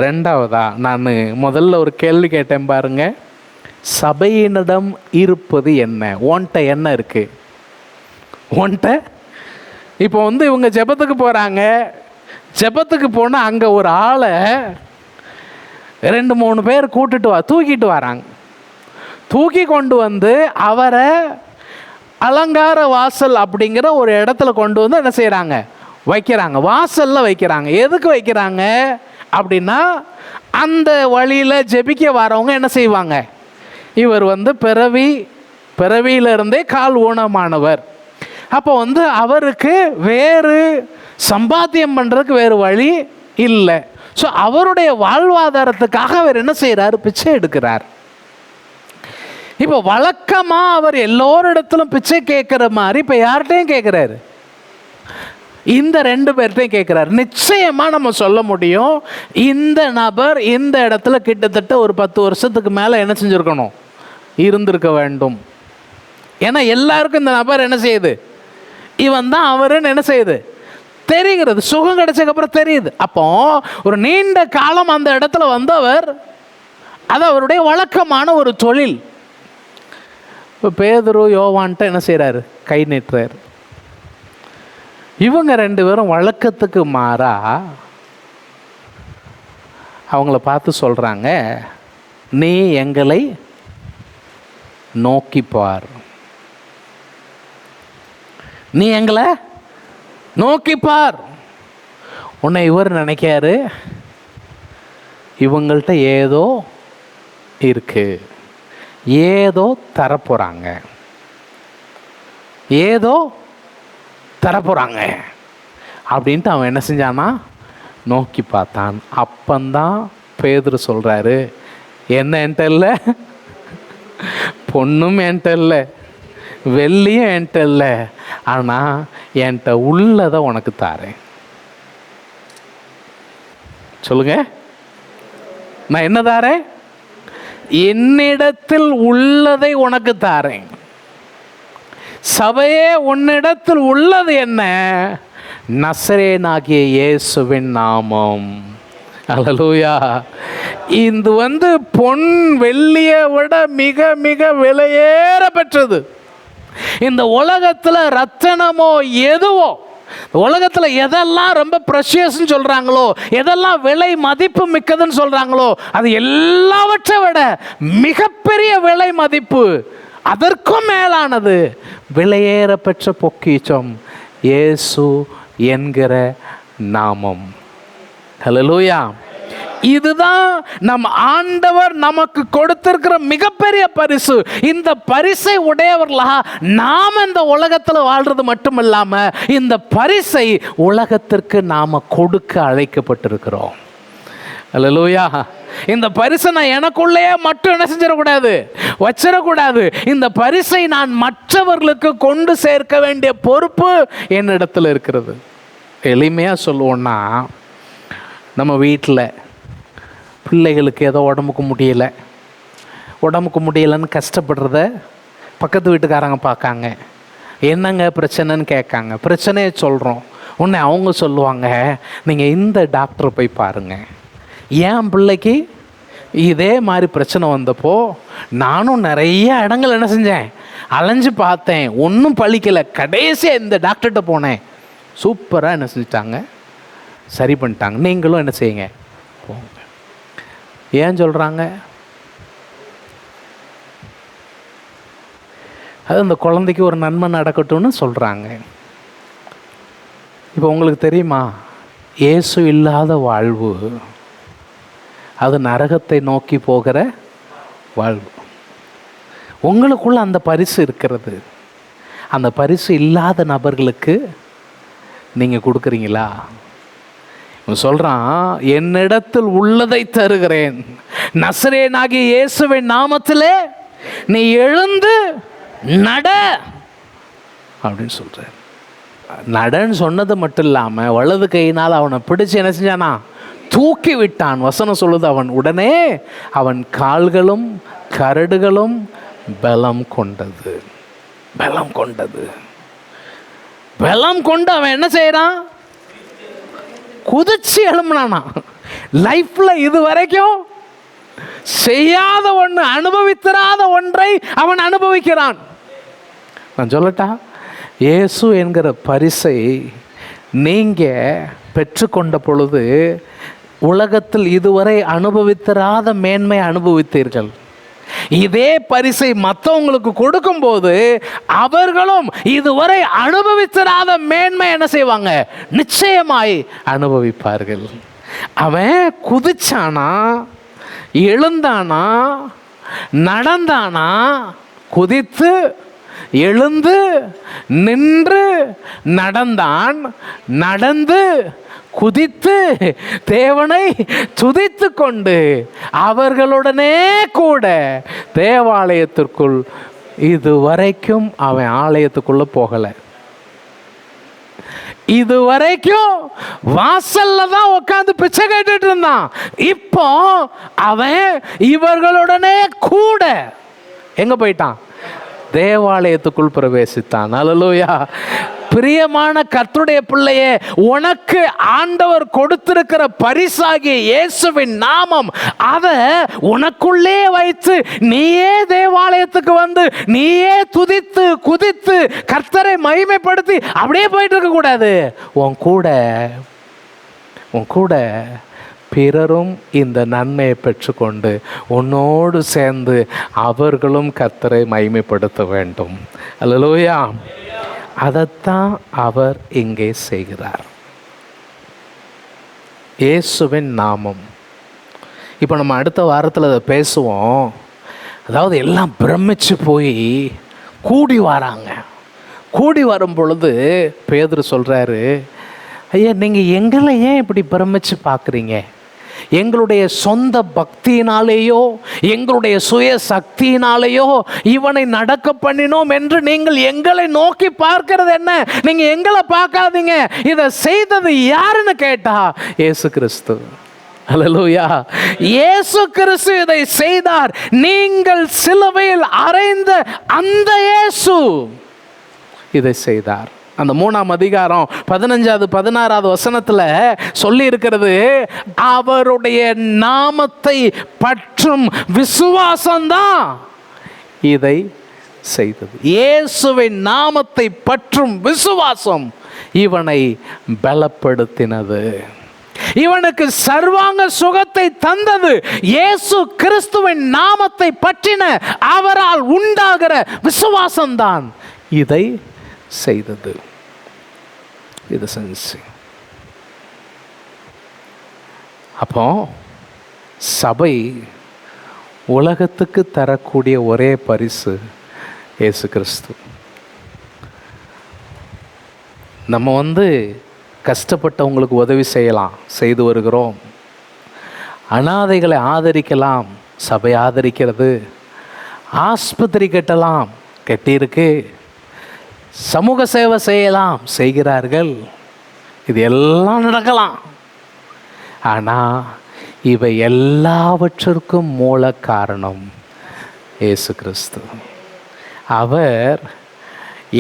ரெண்டாவதா நான் முதல்ல ஒரு கேள்வி கேட்டேன் பாருங்க. சபையினிடம் இருப்பது என்ன? உன்கிட்ட என்ன இருக்குது? உன்கிட்ட இப்போ இவங்க ஜெபத்துக்கு போகிறாங்க. ஜெபத்துக்கு போனால் அங்கே ஒரு ஆளை 2-3 பேர் தூக்கிட்டு வராங்க. தூக்கி கொண்டு வந்து அவரை அலங்கார வாசல் அப்படிங்கிற ஒரு இடத்துல கொண்டு வந்து என்ன செய்கிறாங்க? வைக்கிறாங்க. வாசலில் வைக்கிறாங்க. எதுக்கு வைக்கிறாங்க அப்படின்னா அந்த வழியில் ஜெபிக்க வரவங்க என்ன செய்வாங்க? இவர் பிறவியிலிருந்தே கால் ஊனமானவர். அப்போ அவருக்கு வேறு சம்பாத்தியம் பண்ணுறதுக்கு வேறு வழி இல்லை. ஸோ அவருடைய வாழ்வாதாரத்துக்காக அவர் என்ன செய்கிறார்? பிச்சை எடுக்கிறார். இப்போ வழக்கமாக அவர் எல்லோரிடத்திலும் பிச்சை கேட்குற மாதிரி இப்போ யார்கிட்டையும் கேட்குறாரு? இந்த 2 பேர்கிட்டையும் கேட்குறாரு. நிச்சயமாக நம்ம சொல்ல முடியும், இந்த நபர் இந்த இடத்துல கிட்டத்தட்ட ஒரு 10 வருஷத்துக்கு மேலே என்ன செஞ்சுருக்கணும்? இருந்திருக்க வேண்டும். ஏன்னா எல்லாருக்கும் இந்த நபர் என்ன செய்யுது? இவன் தான் அவருன்னு என்ன செய்யுது? தெரிகிறது. சுகம் கிடைச்சதுக்கப்புறம் தெரியுது. அப்போ ஒரு நீண்ட காலம் அந்த இடத்துல வந்தவர், அது அவருடைய வழக்கமான ஒரு தொழில். இப்போ பேதுரு யோவான்ட்ட என்ன செய்கிறாரு? கை நீட்டுறாரு. இவங்க 2 பேரும் வழக்கத்துக்கு மாறா அவங்கள பார்த்து சொல்கிறாங்க, நீ எங்களை நோக்கிப்பார். நீ எங்களை நோக்கிப்பார். உன்னை இவர் நினைக்காரு, இவங்கள்ட்ட ஏதோ இருக்கு, ஏதோ தரப்போகிறாங்க, ஏதோ தரப்போகிறாங்க அப்படின்ட்டு அவன் என்ன செஞ்சானா? நோக்கி பார்த்தான். அப்பந்தான் பேதுரு சொல்கிறாரு, என்ன என்கிட்ட இல்லை, பொண்ணும் என்கிட்ட இல்லை, வெள்ளியும் என்கிட்ட இல்லை, ஆனால் என்கிட்ட உள்ளதை உனக்கு தாரேன். சொல்லுங்க, நான் என்ன தாரேன்? என்னிடத்தில் உள்ளதை உனக்கு தாரேன். சபையே, உன்னிடத்தில் உள்ளது என்ன? நசரேயனாகிய இயேசுவின் நாமம். அல்லேலூயா. இது பொன் வெள்ளியை விட மிக மிக விலையேற பெற்றது. இந்த உலகத்தில் ரத்தனமோ எதுவோ, உலகத்தில் எதெல்லாம் ரொம்ப ப்ரெஷியஸ்ன்னு சொல்கிறாங்களோ, எதெல்லாம் விலை மதிப்பு மிக்கதுன்னு சொல்கிறாங்களோ, அது எல்லாவற்றை விட மிகப்பெரிய விலை மதிப்பு, அதற்கும் மேலானது விலையேற பெற்ற பொக்கிஷம் இயேசு என்கிற நாமம். ஹல்லேலூயா. இதுதான் நம் ஆண்டவர் நமக்கு கொடுத்திருக்கிற மிகப்பெரிய பரிசு. இந்த பரிசை உடையவர்களா நாம் இந்த உலகத்தில் வாழ்றது மட்டும் இல்லாமல் இந்த பரிசை உலகத்திற்கு நாம் கொடுக்க அழைக்கப்பட்டிருக்கிறோம். அல்லேலூயா. இந்த பரிசை நான் எனக்குள்ளேயே மட்டும் என்ன செஞ்சிடக்கூடாது, வச்சிடக்கூடாது. இந்த பரிசை நான் மற்றவர்களுக்கு கொண்டு சேர்க்க வேண்டிய பொறுப்பு என்னிடத்தில் இருக்கிறது. எளிமையாக சொல்லுவோன்னா, நம்ம வீட்டில் பிள்ளைகளுக்கு ஏதோ உடம்புக்கு முடியலைன்னு கஷ்டப்படுறத பக்கத்து வீட்டுக்காரங்க பார்க்காங்க. என்னங்க பிரச்சனைன்னு கேட்காங்க. பிரச்சனையை சொல்கிறோம். உடனே அவங்க சொல்லுவாங்க, நீங்கள் இந்த டாக்டரை போய் பாருங்கள். என் பிள்ளைக்கு இதே மாதிரி பிரச்சனை வந்தப்போ நானும் நிறைய இடங்கள் என்ன செஞ்சேன், அலைஞ்சு பார்த்தேன், ஒன்றும் பழிக்கலை. கடைசியாக இந்த டாக்டர்கிட்ட போனேன், சூப்பராக என்ன செஞ்சிட்டாங்க, சரி பண்ணிட்டாங்க. நீங்களும் என்ன செய்யுங்க, போங்க. ஏன் சொல்கிறாங்க? அது அந்த குழந்தைக்கு ஒரு நன்மை நடக்கட்டும்னு சொல்கிறாங்க. இப்போ உங்களுக்கு தெரியுமா, இயேசு இல்லாத வாழ்வு அது நரகத்தை நோக்கி போகிற வாழ்வு. உங்களுக்குள்ள அந்த பரிசு இருக்கிறது. அந்த பரிசு இல்லாத நபர்களுக்கு நீங்கள் கொடுக்குறீங்களா? சொல்கிறான், என்னிடத்தில் உள்ளதை தருகிறேன், நசரேயனாகிய இயேசுவின் நாமத்திலே நீ எழுந்து நட அப்படின்னு சொல்கிறார். நடன்னு சொன்னது மட்டும் இல்லாமல் வலது கையினால் அவனை பிடிச்சு என்ன செஞ்சானா, தூக்கி விட்டான். வசனம் சொல்லுது, அவன் உடனே அவன் கால்களும் கரடுகளும் பலம் கொண்டது. பலம் கொண்டது. பலம் கொண்டு அவன் என்ன செய்யறான், குதிச்சு எழும்பினானா. லைஃப்ல இது வரைக்கும் செய்யாத ஒன்று, அனுபவித்தராத ஒன்றை அவன் அனுபவிக்கிறான். நான் சொல்லட்டா, இயேசு என்கிற பரிசை நீங்கள் பெற்றுக்கொண்ட பொழுது உலகத்தில் இதுவரை அனுபவித்தராத மேன்மை அனுபவித்தீர்கள். இதே பரிசை மற்றவங்களுக்கு கொடுக்கும்போது அவர்களும் இதுவரை அனுபவித்தராத மேன்மை என்ன செய்வாங்க, நிச்சயமாய் அனுபவிப்பார்கள். அவன் குதிச்சானா, எழுந்தானா, நடந்தானா, குதித்து எழுந்து நின்று நடந்தான், நடந்து குதித்து தேவனை துதித்து கொண்டு அவர்களுடனே கூட தேவாலயத்திற்குள், இதுவரைக்கும் அவன் ஆலயத்துக்குள்ள போகலை, இதுவரைக்கும் வாசல்ல தான் உட்காந்து பிச்சை கேட்டுட்டு இருந்தான். இப்போ அவன் இவர்களுடனே கூட எங்க போயிட்டான், தேவாலயத்துக்குள் பிரவேசித்தான். அல்லேலூயா. பிரியமான கர்த்தருடைய பிள்ளையே, உனக்கு ஆண்டவர் கொடுத்திருக்கிற பரிசாகிய இயேசுவின் நாமம், அதை உனக்குள்ளே வைத்து நீயே தேவாலயத்துக்கு வந்து நீயே துதித்து குதித்து கர்த்தரை மகிமைப்படுத்தி அப்படியே போயிட்டு இருக்க கூடாது. உன் கூட பிறரும் இந்த நன்மையை பெற்றுக்கொண்டு உன்னோடு சேர்ந்து அவர்களும் கர்த்தரை மகிமைப்படுத்த வேண்டும். அல்லேலூயா. அதைத்தான் அவர் இங்கே செய்கிறார். இயேசுவின் நாமம். இப்போ நம்ம அடுத்த வாரத்தில் அதை பேசுவோம். அதாவது எல்லாம் பிரமிச்சு போய் கூடி வராங்க. கூடி வரும் பொழுது பேதுரு சொல்கிறாரு, ஐயா நீங்கள் எங்களை ஏன் இப்படி பிரமிச்சு பார்க்குறீங்க? எங்களுடைய சொந்த பக்தியினாலேயோ எங்களுடைய சுய சக்தியினாலேயோ இவனை நடக்க பண்ணினோம் என்று நீங்கள் எங்களை நோக்கி பார்க்கிறது என்ன? நீங்கள் எங்களை பார்க்காதீங்க. இதை செய்தது யாருன்னு கேட்டா, இயேசு கிறிஸ்து. அல்லேலூயா. இயேசு கிறிஸ்து இதை செய்தார். நீங்கள் சிலுவையில் அறைந்த அந்த இயேசு இதை செய்தார். அந்த 3ஆம் அதிகாரம் 15வது 16வது வசனத்தில் சொல்லி இருக்கிறது, அவருடைய நாமத்தை பற்றும் விசுவாசம்தான் இதை செய்தது. இயேசுவின் நாமத்தை பற்றும் விசுவாசம் இவனை பலப்படுத்தினது, இவனுக்கு சர்வாங்க சுகத்தை தந்தது. இயேசு கிறிஸ்துவின் நாமத்தை பற்றின அவரால் உண்டாகிற விசுவாசம்தான் இதை செய்தது. இது செஞ்சு அப்போ சபை உலகத்துக்கு தரக்கூடிய ஒரே பரிசு இயேசு கிறிஸ்து. நம்ம கஷ்டப்பட்டவங்களுக்கு உதவி செய்யலாம், செய்து வருகிறோம். அனாதைகளை ஆதரிக்கலாம், சபை ஆதரிக்கிறது. ஆஸ்பத்திரி கட்டலாம், கட்டியிருக்கு. சமூக சேவை செய்யலாம், செய்கிறார்கள். இது எல்லாம் நடக்கலாம். ஆனால் இவை எல்லாவற்றிற்கும் மூல காரணம் இயேசு கிறிஸ்து. அவர்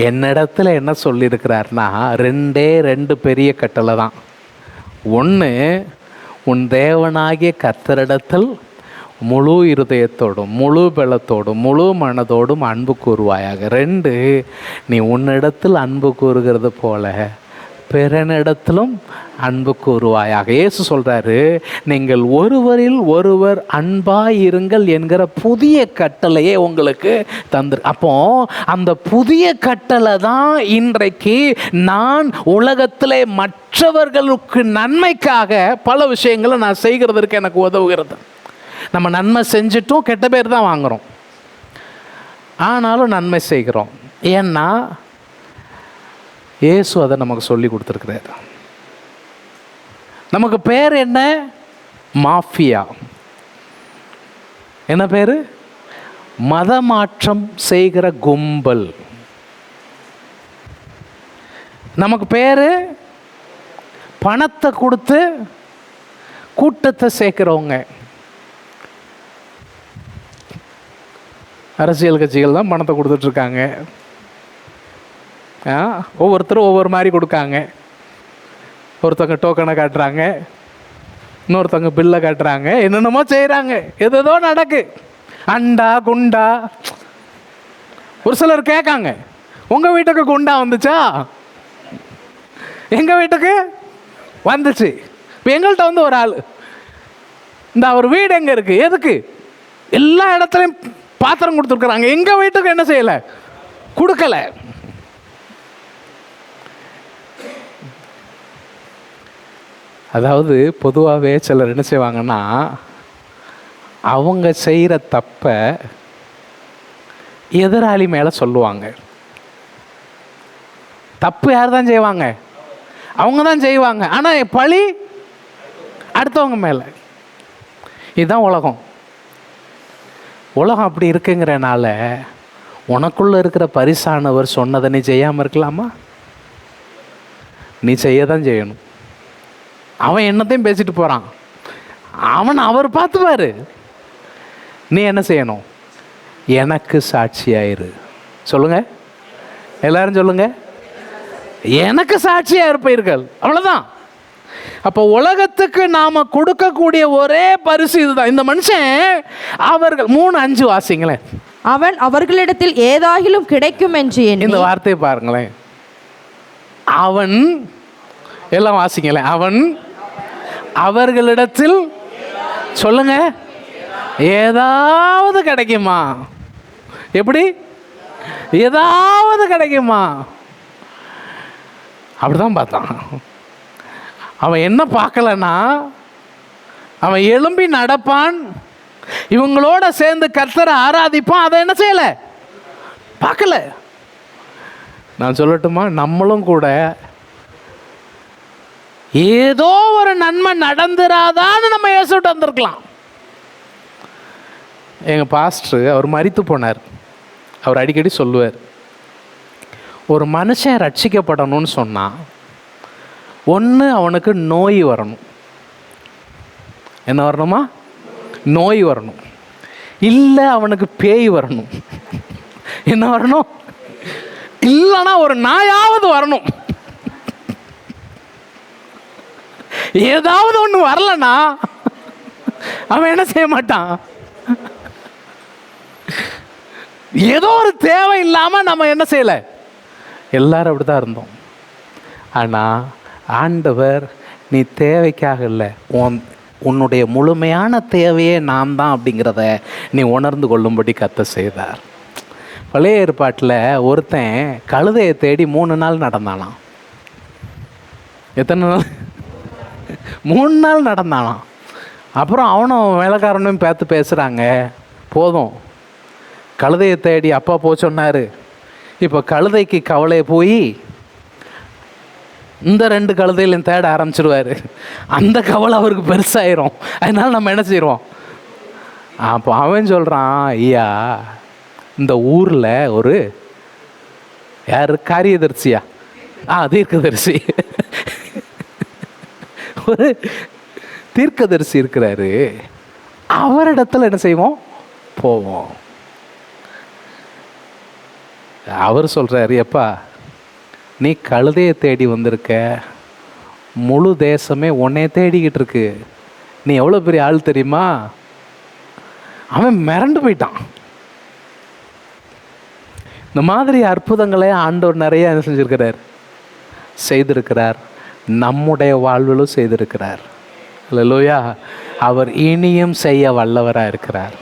என்னிடத்துல என்ன சொல்லியிருக்கிறார்னா, ரெண்டே ரெண்டு பெரிய கட்டளை தான். ஒன்று, உன் தேவனாகிய கர்த்தரிடத்தில் முழு இருதயத்தோடும் முழு பலத்தோடும் முழு மனதோடும் அன்பு கூறுவாயாக. ரெண்டு, நீ உன்னிடத்தில் அன்பு கூறுகிறது போல பிறனிடத்திலும் அன்பு கூறுவாயாக. இயேசு சொல்கிறாரு, நீங்கள் ஒருவரில் ஒருவர் அன்பாயிருங்கள் என்கிற புதிய கட்டளையே உங்களுக்கு தந்து. அப்போ அந்த புதிய கட்டளை தான் இன்றைக்கு நான் உலகத்திலே மற்றவர்களுக்கு நன்மைக்காக பல விஷயங்களை நான் செய்கிறதற்கு எனக்கு உதவுகிறது. நம்ம நன்மை செஞ்சிட்டும் கெட்ட பேர் தான் வாங்குகிறோம், ஆனாலும் நன்மை செய்கிறோம். ஏன்னா இயேசு அதை நமக்கு சொல்லி கொடுத்துருக்கிறார். நமக்கு பேர் என்ன? மாஃபியா. என்ன பேர்? மதமாற்றம் செய்கிற கும்பல். நமக்கு பேர் பணத்தை கொடுத்து கூட்டத்தை சேர்க்கிறவங்க. அரசியல் கட்சிகள் தான் பணத்தை கொடுத்துட்ருக்காங்க. ஒவ்வொருத்தரும் ஒவ்வொரு மாதிரி கொடுக்காங்க. ஒருத்தவங்க டோக்கனை காட்டுறாங்க, இன்னொருத்தவங்க பில்லை காட்டுறாங்க, என்னென்னமோ செய்கிறாங்க, எதோ நடக்கு. அண்டா குண்டா. ஒரு சிலர் கேட்காங்க, உங்கள் வீட்டுக்கு குண்டா வந்துச்சா? எங்கள் வீட்டுக்கு வந்துச்சு. இப்போ எங்கள்கிட்ட வந்து ஒரு ஆள், இந்த அவர் வீடு எங்கே இருக்குது, எதுக்கு? எல்லா இடத்துலையும் பாத்திரம் கொடுத்துருக்குறாங்க, எங்கள் வீட்டுக்கு என்ன செய்யலை, கொடுக்கலை. அதாவது பொதுவாகவே சிலர் என்ன செய்வாங்கன்னா, அவங்க செய்கிற தப்பை எதிராளி மேலே சொல்லுவாங்க. தப்பு யார் தான் செய்வாங்க? அவங்க தான் செய்வாங்க. ஆனால் பழி அடுத்தவங்க மேலே. இதுதான் உலகம். உலகம் அப்படி இருக்குங்கிறனால உனக்குள்ளே இருக்கிற பரிசானவர் சொன்னதை நீ செய்யாமல் இருக்கலாமா? நீ செய்ய தான் செய்யணும். அவன் என்னத்தையும் பேசிட்டு போகிறான், அவர் பார்த்துப்பாரு. நீ என்ன செய்யணும்? எனக்கு சாட்சியாயிரு. சொல்லுங்க, எல்லாரும் சொல்லுங்க, எனக்கு சாட்சியாக இருப்பீர்கள். அவ்வளோதான். அப்போ உலகத்துக்கு நாம் கொடுக்கக்கூடிய ஒரே பரிசு இதுதான். இந்த மனுஷன் அவர்கள் 3:5 வாசிங்களேன். அவன் அவர்களிடத்தில் ஏதாகிலும் கிடைக்கும் என்று எண்ணி. இந்த வார்த்தையை பாருங்களேன். அவன், எல்லாம் வாசிங்களேன். அவன் அவர்களிடத்தில், சொல்லுங்க, ஏதாவது கிடைக்குமா? எப்படி? ஏதாவது கிடைக்குமா? அப்படிதான் பார்த்தான். அவன் என்ன பார்க்கலன்னா, அவன் எழும்பி நடப்பான், இவங்களோட சேர்ந்து கர்த்தரை ஆராதிப்பான். அதை என்ன செய்யலை, பார்க்கல. நான் சொல்லட்டுமா, நம்மளும் கூட ஏதோ ஒரு நன்மை நடந்துராதான்னு நம்ம இயேசுட்டு வந்திருக்கலாம். எங்கள் பாஸ்டர், அவர் மரித்து போனார். அவர் அடிக்கடி சொல்லுவார், ஒரு மனுஷன் ரட்சிக்கப்படணும்னு சொன்னால் ஒன்று அவனுக்கு நோய் வரணும். என்ன வரணுமா? நோய் வரணும். இல்லை அவனுக்கு பேய் வரணும். என்ன வரணும்? இல்லைன்னா ஒரு நாயாவது வரணும். ஏதாவது ஒன்று வரலன்னா அவன் என்ன செய்ய மாட்டான். ஏதோ ஒரு தேவை இல்லாமல் நம்ம என்ன செய்யலை, எல்லாரும் அப்படி தான் இருந்தோம். ஆனால் ஆண்டவர், நீ தேவைக்காக இல்லை, உன்னுடைய முழுமையான தேவையே நான் தான் அப்படிங்கிறத நீ உணர்ந்து கொள்ளும்படி கத்த செய்தார். பழைய ஏற்பாட்டில் ஒருத்தன் கழுதையை தேடி 3 நாள் நடந்தானாம். எத்தனை நாள்? 3 நாள் நடந்தானாம். அப்புறம் அவனும் வேலைக்காரனையும் பார்த்து பேசுகிறாங்க, போதும், கழுதையை தேடி அப்பா போக சொன்னார், இப்போ கழுதைக்கு கவலையை போய் இந்த 2 கழுதையிலையும் தேட ஆரம்பிச்சிடுவார். அந்த கவலை அவருக்கு பெருசாயிரும். அதனால நம்ம என்ன செய்வோம்? அப்போ அவன் சொல்கிறான், ஐயா, இந்த ஊரில் ஒரு யார் காரியதரிசியா, தீர்க்கதரிசி, ஒரு தீர்க்கதரிசி இருக்கிறாரு, அவரிடத்துல என்ன செய்வோம்? போவோம். அவர் சொல்கிறாரு, எப்பா நீ கழுதையை தேடி வந்திருக்க, முழு தேசமே உன்னைய தேடிக்கிட்டு இருக்கு, நீ எவ்வளோ பெரிய ஆள் தெரியுமா? அவன் மிரண்டு போயிட்டான். இந்த மாதிரி அற்புதங்களை ஆண்டவர் நிறைய என்ன செஞ்சிருக்கிறார், செய்திருக்கிறார். நம்முடைய வாழ்விலும் செய்திருக்கிறார். அல்லேலூயா. அவர் இனியும் செய்ய வல்லவராக இருக்கிறார்.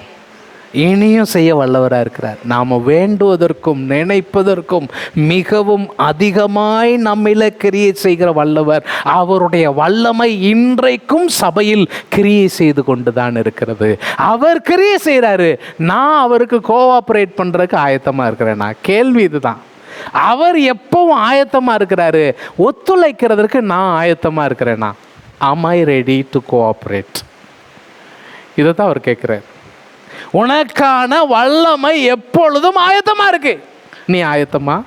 இனியும் செய்ய வல்லவராக இருக்கிறார். நாம் வேண்டுவதற்கும் நினைப்பதற்கும் மிகவும் அதிகமாய் நம்மில கிரியை செய்கிற வல்லவர். அவருடைய வல்லமை இன்றைக்கும் சபையில் கிரியை செய்து கொண்டு தான் இருக்கிறது. அவர் கிரியை செய்கிறாரு, நான் அவருக்கு கோஆப்ரேட் பண்ணுறதுக்கு ஆயத்தமாக இருக்கிறேன். நான் கேள்வி இதுதான், அவர் எப்பவும் ஆயத்தமாக இருக்கிறாரு, ஒத்துழைக்கிறதுக்கு நான் ஆயத்தமாக இருக்கிறேன்னா? am I ready to cooperate? இதை தான் அவர் கேட்குறார். உனக்கான வல்லமை எப்பொழுதும் ஆயத்தமாக இருக்கு, நீ ஆயத்தமாக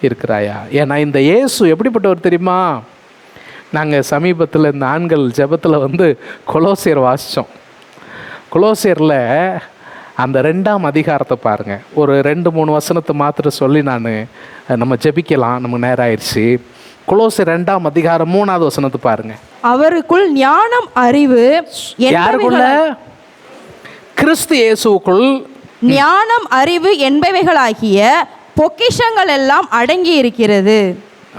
இருக்கிறாயா? ஏன்னா இந்த இயேசு எப்படிப்பட்டவர் தெரியுமா? நாங்கள் சமீபத்தில் இந்த ஆண்கள் ஜெபத்தில் கொலோசியர் வாசித்தோம். கொலோசியரில் அந்த 2ஆம் அதிகாரத்தை பாருங்கள். ஒரு 2-3 வசனத்தை மாத்திரம் சொல்லி நம்ம ஜெபிக்கலாம், நமக்கு நேரம் ஆயிடுச்சு. கொலோசியர் 2ஆம் அதிகாரம் 3வது வசனத்தை பாருங்க. அவருக்குள் ஞானம் அறிவு, யாருக்குள்ள? கிறிஸ்து இயேசுவுக்குள் ஞானம் அறிவு என்பவைகளாகிய பொக்கிஷங்கள் எல்லாம் அடங்கி இருக்கிறது.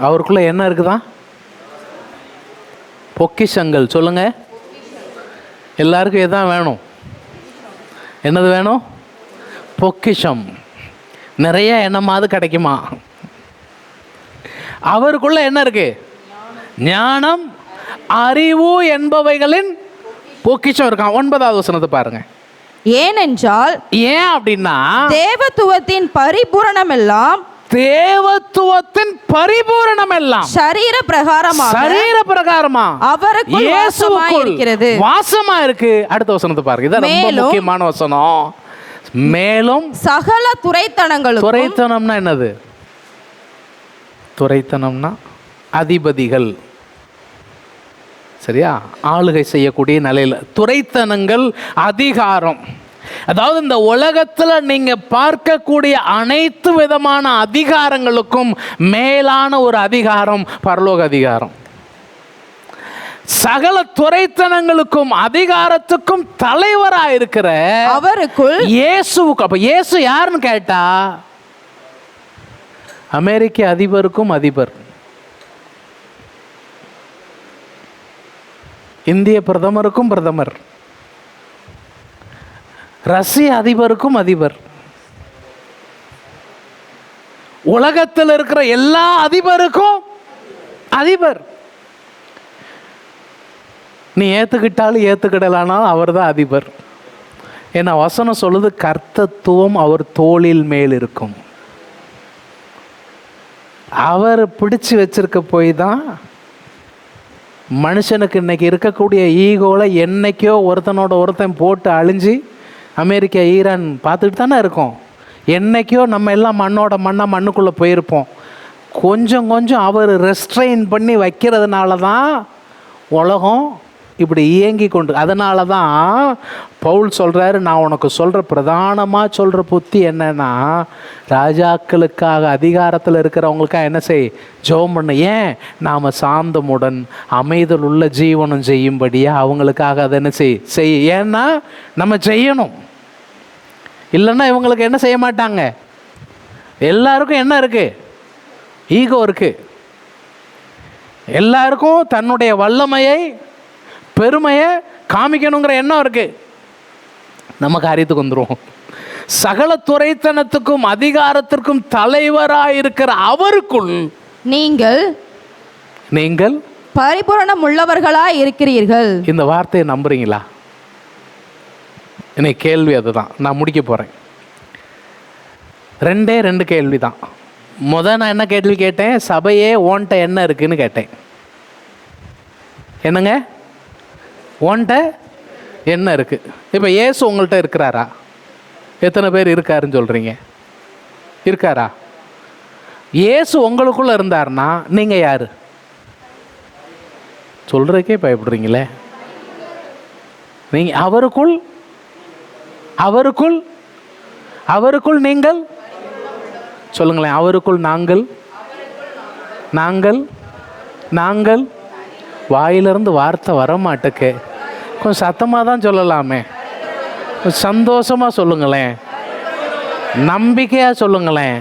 அவருக்குள்ள என்ன இருக்குதா? பொக்கிஷங்கள். சொல்லுங்க, எல்லாருக்கும் எதான் வேணும்? என்னது வேணும்? பொக்கிஷம். நிறைய என்னமாவது கிடைக்குமா? அவருக்குள்ள என்ன இருக்கு? ஞானம் அறிவு என்பவைகளின் பொக்கிஷம் இருக்கான். 9வது வசனத்தை பாருங்க. ஏனென்றால், ஏன் அப்படின்னா, தேவத்துவத்தின் பரிபூரணம் எல்லாம், தேவத்துவத்தின் பரிபூரணம் எல்லாம் சரீர பிரகாரமா அவருக்குள் இருக்கிறது, வாசமா இருக்கு. அடுத்த வசனத்தை பாருங்க, இது ரொம்ப முக்கியமான வசனம். மேலும் சகல துரைத்தனங்களும். துரைத்தனம்னா என்னது? துரைத்தனம்னா அதிபதிகள், சரியா? ஆளுகை செய்யக்கூடிய நிலையில். துரைத்தனங்கள் அதிகாரம், அதாவது இந்த உலகத்தில் நீங்கள் பார்க்கக்கூடிய அனைத்து விதமான அதிகாரங்களுக்கும் மேலான ஒரு அதிகாரம் பரலோக அதிகாரம். சகல துரைத்தனங்களுக்கும் அதிகாரத்துக்கும் தலைவராக இருக்கிற அவருக்குள் இயேசுவுக்கு. அப்ப இயேசு யாருன்னு கேட்டா, அமெரிக்க அதிபருக்கும் அதிபர், இந்திய பிரதமருக்கும் பிரதமர், ரஷ்ய அதிபருக்கும் அதிபர், உலகத்தில் இருக்கிற எல்லா அதிபருக்கும் அதிபர். நீ ஏத்துக்கிட்டாலும் ஏத்துக்கிடலானாலும் அவர் தான் அதிபர். ஏன்னா வசனம் சொல்லுது, கர்த்தத்துவம் அவர் தோளில் மேல் இருக்கும். அவர் பிடிச்சு வச்சிருக்க போய் தான் மனுஷனுக்கு இன்னைக்கு இருக்கக்கூடிய ஈகோவில் என்னைக்கோ ஒருத்தன் போட்டு அழிஞ்சு அமெரிக்கா ஈரான் பார்த்துட்டு தானே இருக்கோம். என்னைக்கோ நம்ம எல்லாம் மண்ணுக்குள்ளே போயிருப்போம். கொஞ்சம் அவர் ரெஸ்ட்ரெயின் பண்ணி வைக்கிறதுனால தான் உலகம் இப்படி இயங்கி கொண்டு. அதனால தான் பவுல் சொல்கிறாரு, நான் உனக்கு சொல்கிற பிரதானமாக சொல்கிற புத்தி என்னன்னா, ராஜாக்களுக்காக அதிகாரத்தில் இருக்கிறவங்களுக்காக என்ன செய்? ஜெபம் பண்ணு. ஏன்? நாம் சாந்தமுடன் அமைதல் உள்ள ஜீவனம் செய்யும்படியாக அவங்களுக்காக அதை என்ன செய். ஏன்னா நம்ம செய்யணும், இல்லைன்னா இவங்களுக்கு என்ன செய்ய மாட்டாங்க. எல்லாருக்கும் என்ன இருக்குது? ஈகோ இருக்குது. எல்லாருக்கும் தன்னுடைய வல்லமையை பெருமையை காமிக்கணுங்கிற எண்ணம் இருக்கு. நம்ம காரியத்துக்கு வந்துடும். சகல துரைத்தனத்துக்கும் அதிகாரத்திற்கும் தலைவராயிருக்கிற அவருக்குள் நீங்கள் பரிபூரணம் உள்ளவர்களாய் இருக்கிறீர்கள். இந்த வார்த்தையை நம்புறீங்களா? எனக்கு கேள்வி அதுதான். நான் முடிக்க போறேன். 2 கேள்வி தான். நான் என்ன கேள்வி கேட்டேன்? சபையே ஓன்ட்ட என்ன இருக்குன்னு கேட்டேன். என்னங்க? ஓன்ட்ட என்ன இருக்கு? இப்போ இயேசு உங்கள்கிட்ட இருக்கிறாரா? எத்தனை பேர் இருக்காருன்னு சொல்றீங்க? இருக்காரா? இயேசு உங்களுக்குள்ள இருந்தாருன்னா நீங்க யாரு? சொல்றதுக்கே பயப்படுறீங்களே. நீங்க அவருக்குள் நீங்கள் சொல்லுங்களேன். அவருக்குள் நாங்கள் நாங்கள் நாங்கள் வாயிலிருந்து வார்த்தை வரமாட்டேக்கே. கொஞ்சம் சத்தமாக தான் சொல்லலாமே. கொஞ்சம் சந்தோஷமாக சொல்லுங்களேன். நம்பிக்கையாக சொல்லுங்களேன்.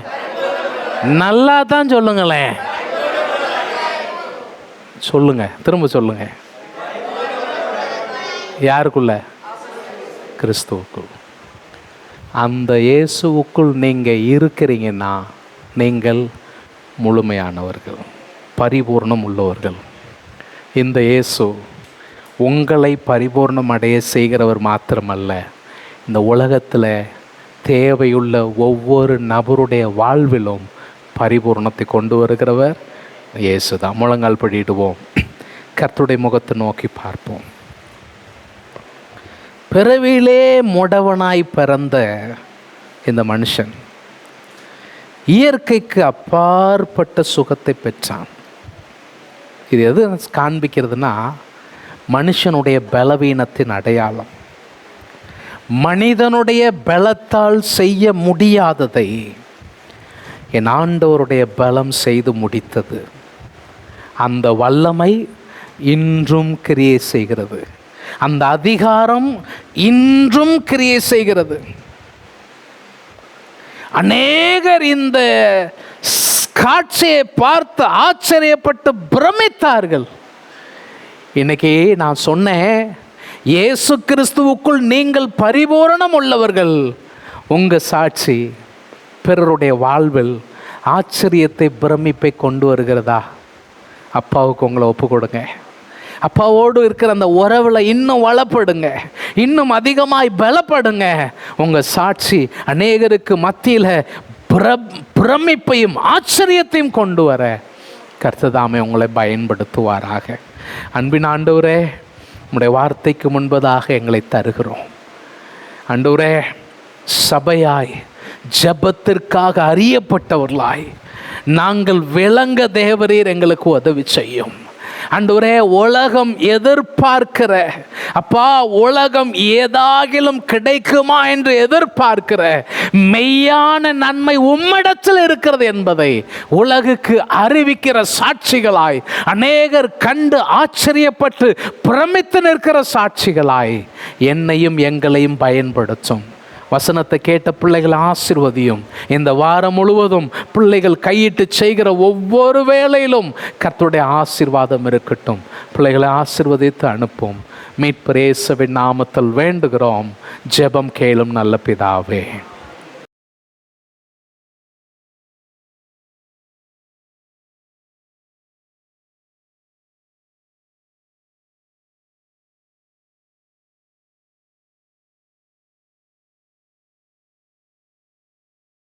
நல்லா தான் சொல்லுங்களேன். சொல்லுங்க, திரும்ப சொல்லுங்க. யாருக்குள்ள? கிறிஸ்துவுக்குள். அந்த இயேசுவுக்குள் நீங்கள் இருக்கிறீங்கன்னா நீங்கள் முழுமையானவர்கள், பரிபூர்ணம் உள்ளவர்கள். இந்த இயேசு உங்களை பரிபூர்ணம் அடைய செய்கிறவர் மாத்திரமல்ல, இந்த உலகத்தில் தேவையுள்ள ஒவ்வொரு நபருடைய வாழ்விலும் பரிபூர்ணத்தை கொண்டு வருகிறவர் இயேசு தான். முழங்கால் படிடுவோம், கர்த்தருடைய முகத்தை நோக்கி பார்ப்போம். பிறவியிலே முடவனாய் பிறந்த இந்த மனுஷன் இயற்கைக்கு அப்பாற்பட்ட சுகத்தை பெற்றான். இது எது காண்பிக்கிறதுனா, மனுஷனுடைய பலவீனத்தின் அடையாளம். மனிதனுடைய பலத்தால் செய்ய முடியாததை என் ஆண்டவருடைய பலம் செய்து முடித்தது. அந்த வல்லமை இன்றும் கிரியை செய்கிறது. அந்த அதிகாரம் இன்றும் கிரியை செய்கிறது. அநேகர் இந்த காட்சியை பார்த்து ஆச்சரியப்பட்டு பிரமித்தார்கள். இன்னைக்கு நான் சொன்னேன், இயேசு கிறிஸ்துவுக்குள் நீங்கள் பரிபூரணம் உள்ளவர்கள். உங்கள் சாட்சி பிறருடைய வாழ்வில் ஆச்சரியத்தை, பிரமிப்பை கொண்டு வருகிறதா? அப்பாவுக்கு உங்களை ஒப்பு கொடுங்க. அப்பாவோடு இருக்கிற அந்த உறவில் இன்னும் வளப்படுங்க, இன்னும் அதிகமாய் பலப்படுங்க. உங்கள் சாட்சி அநேகருக்கு மத்தியில் பிரமிப்பையும் ஆச்சரியத்தையும் கொண்டு வர கர்த்ததாமே உங்களை பயன்படுத்துவாராக. அன்பின் ஆண்டவரே, உம்முடைய வார்த்தைக்கு முன்பதாக எங்களை தருகிறோம். ஆண்டவரே, சபையாய் ஜெபத்திற்காக அறியப்பட்டவர்களாய் நாங்கள் விளங்க தேவரீர் எங்களுக்கு உதவி செய்யும். ஆண்டவரே, உலகம் எதிர்பார்க்கிற அப்பா, உலகம் ஏதாகிலும் கிடைக்குமா என்று எதிர்பார்க்கிற மெய்யான நன்மை உம்மிடத்தில் இருக்கிறது என்பதை உலகுக்கு அறிவிக்கிற சாட்சிகளாய், அநேகர் கண்டு ஆச்சரியப்பட்டு பிரமித்து நிற்கிற சாட்சிகளாய் என்னையும் எங்களையும் பயன்படுத்தும். வசனத்தை கேட்ட பிள்ளைகள் ஆசீர்வதியும். இந்த வாரம் முழுவதும் பிள்ளைகள் கையிட்டு செய்கிற ஒவ்வொரு வேளையிலும் கர்த்தருடைய ஆசீர்வாதம் இருக்கட்டும். பிள்ளைகளை ஆசீர்வதித்து அனுப்பும். மீட்பர் இயேசுவின் நாமத்தில் வேண்டுகிறோம். ஜெபம் கேளும் நல்ல பிதாவே.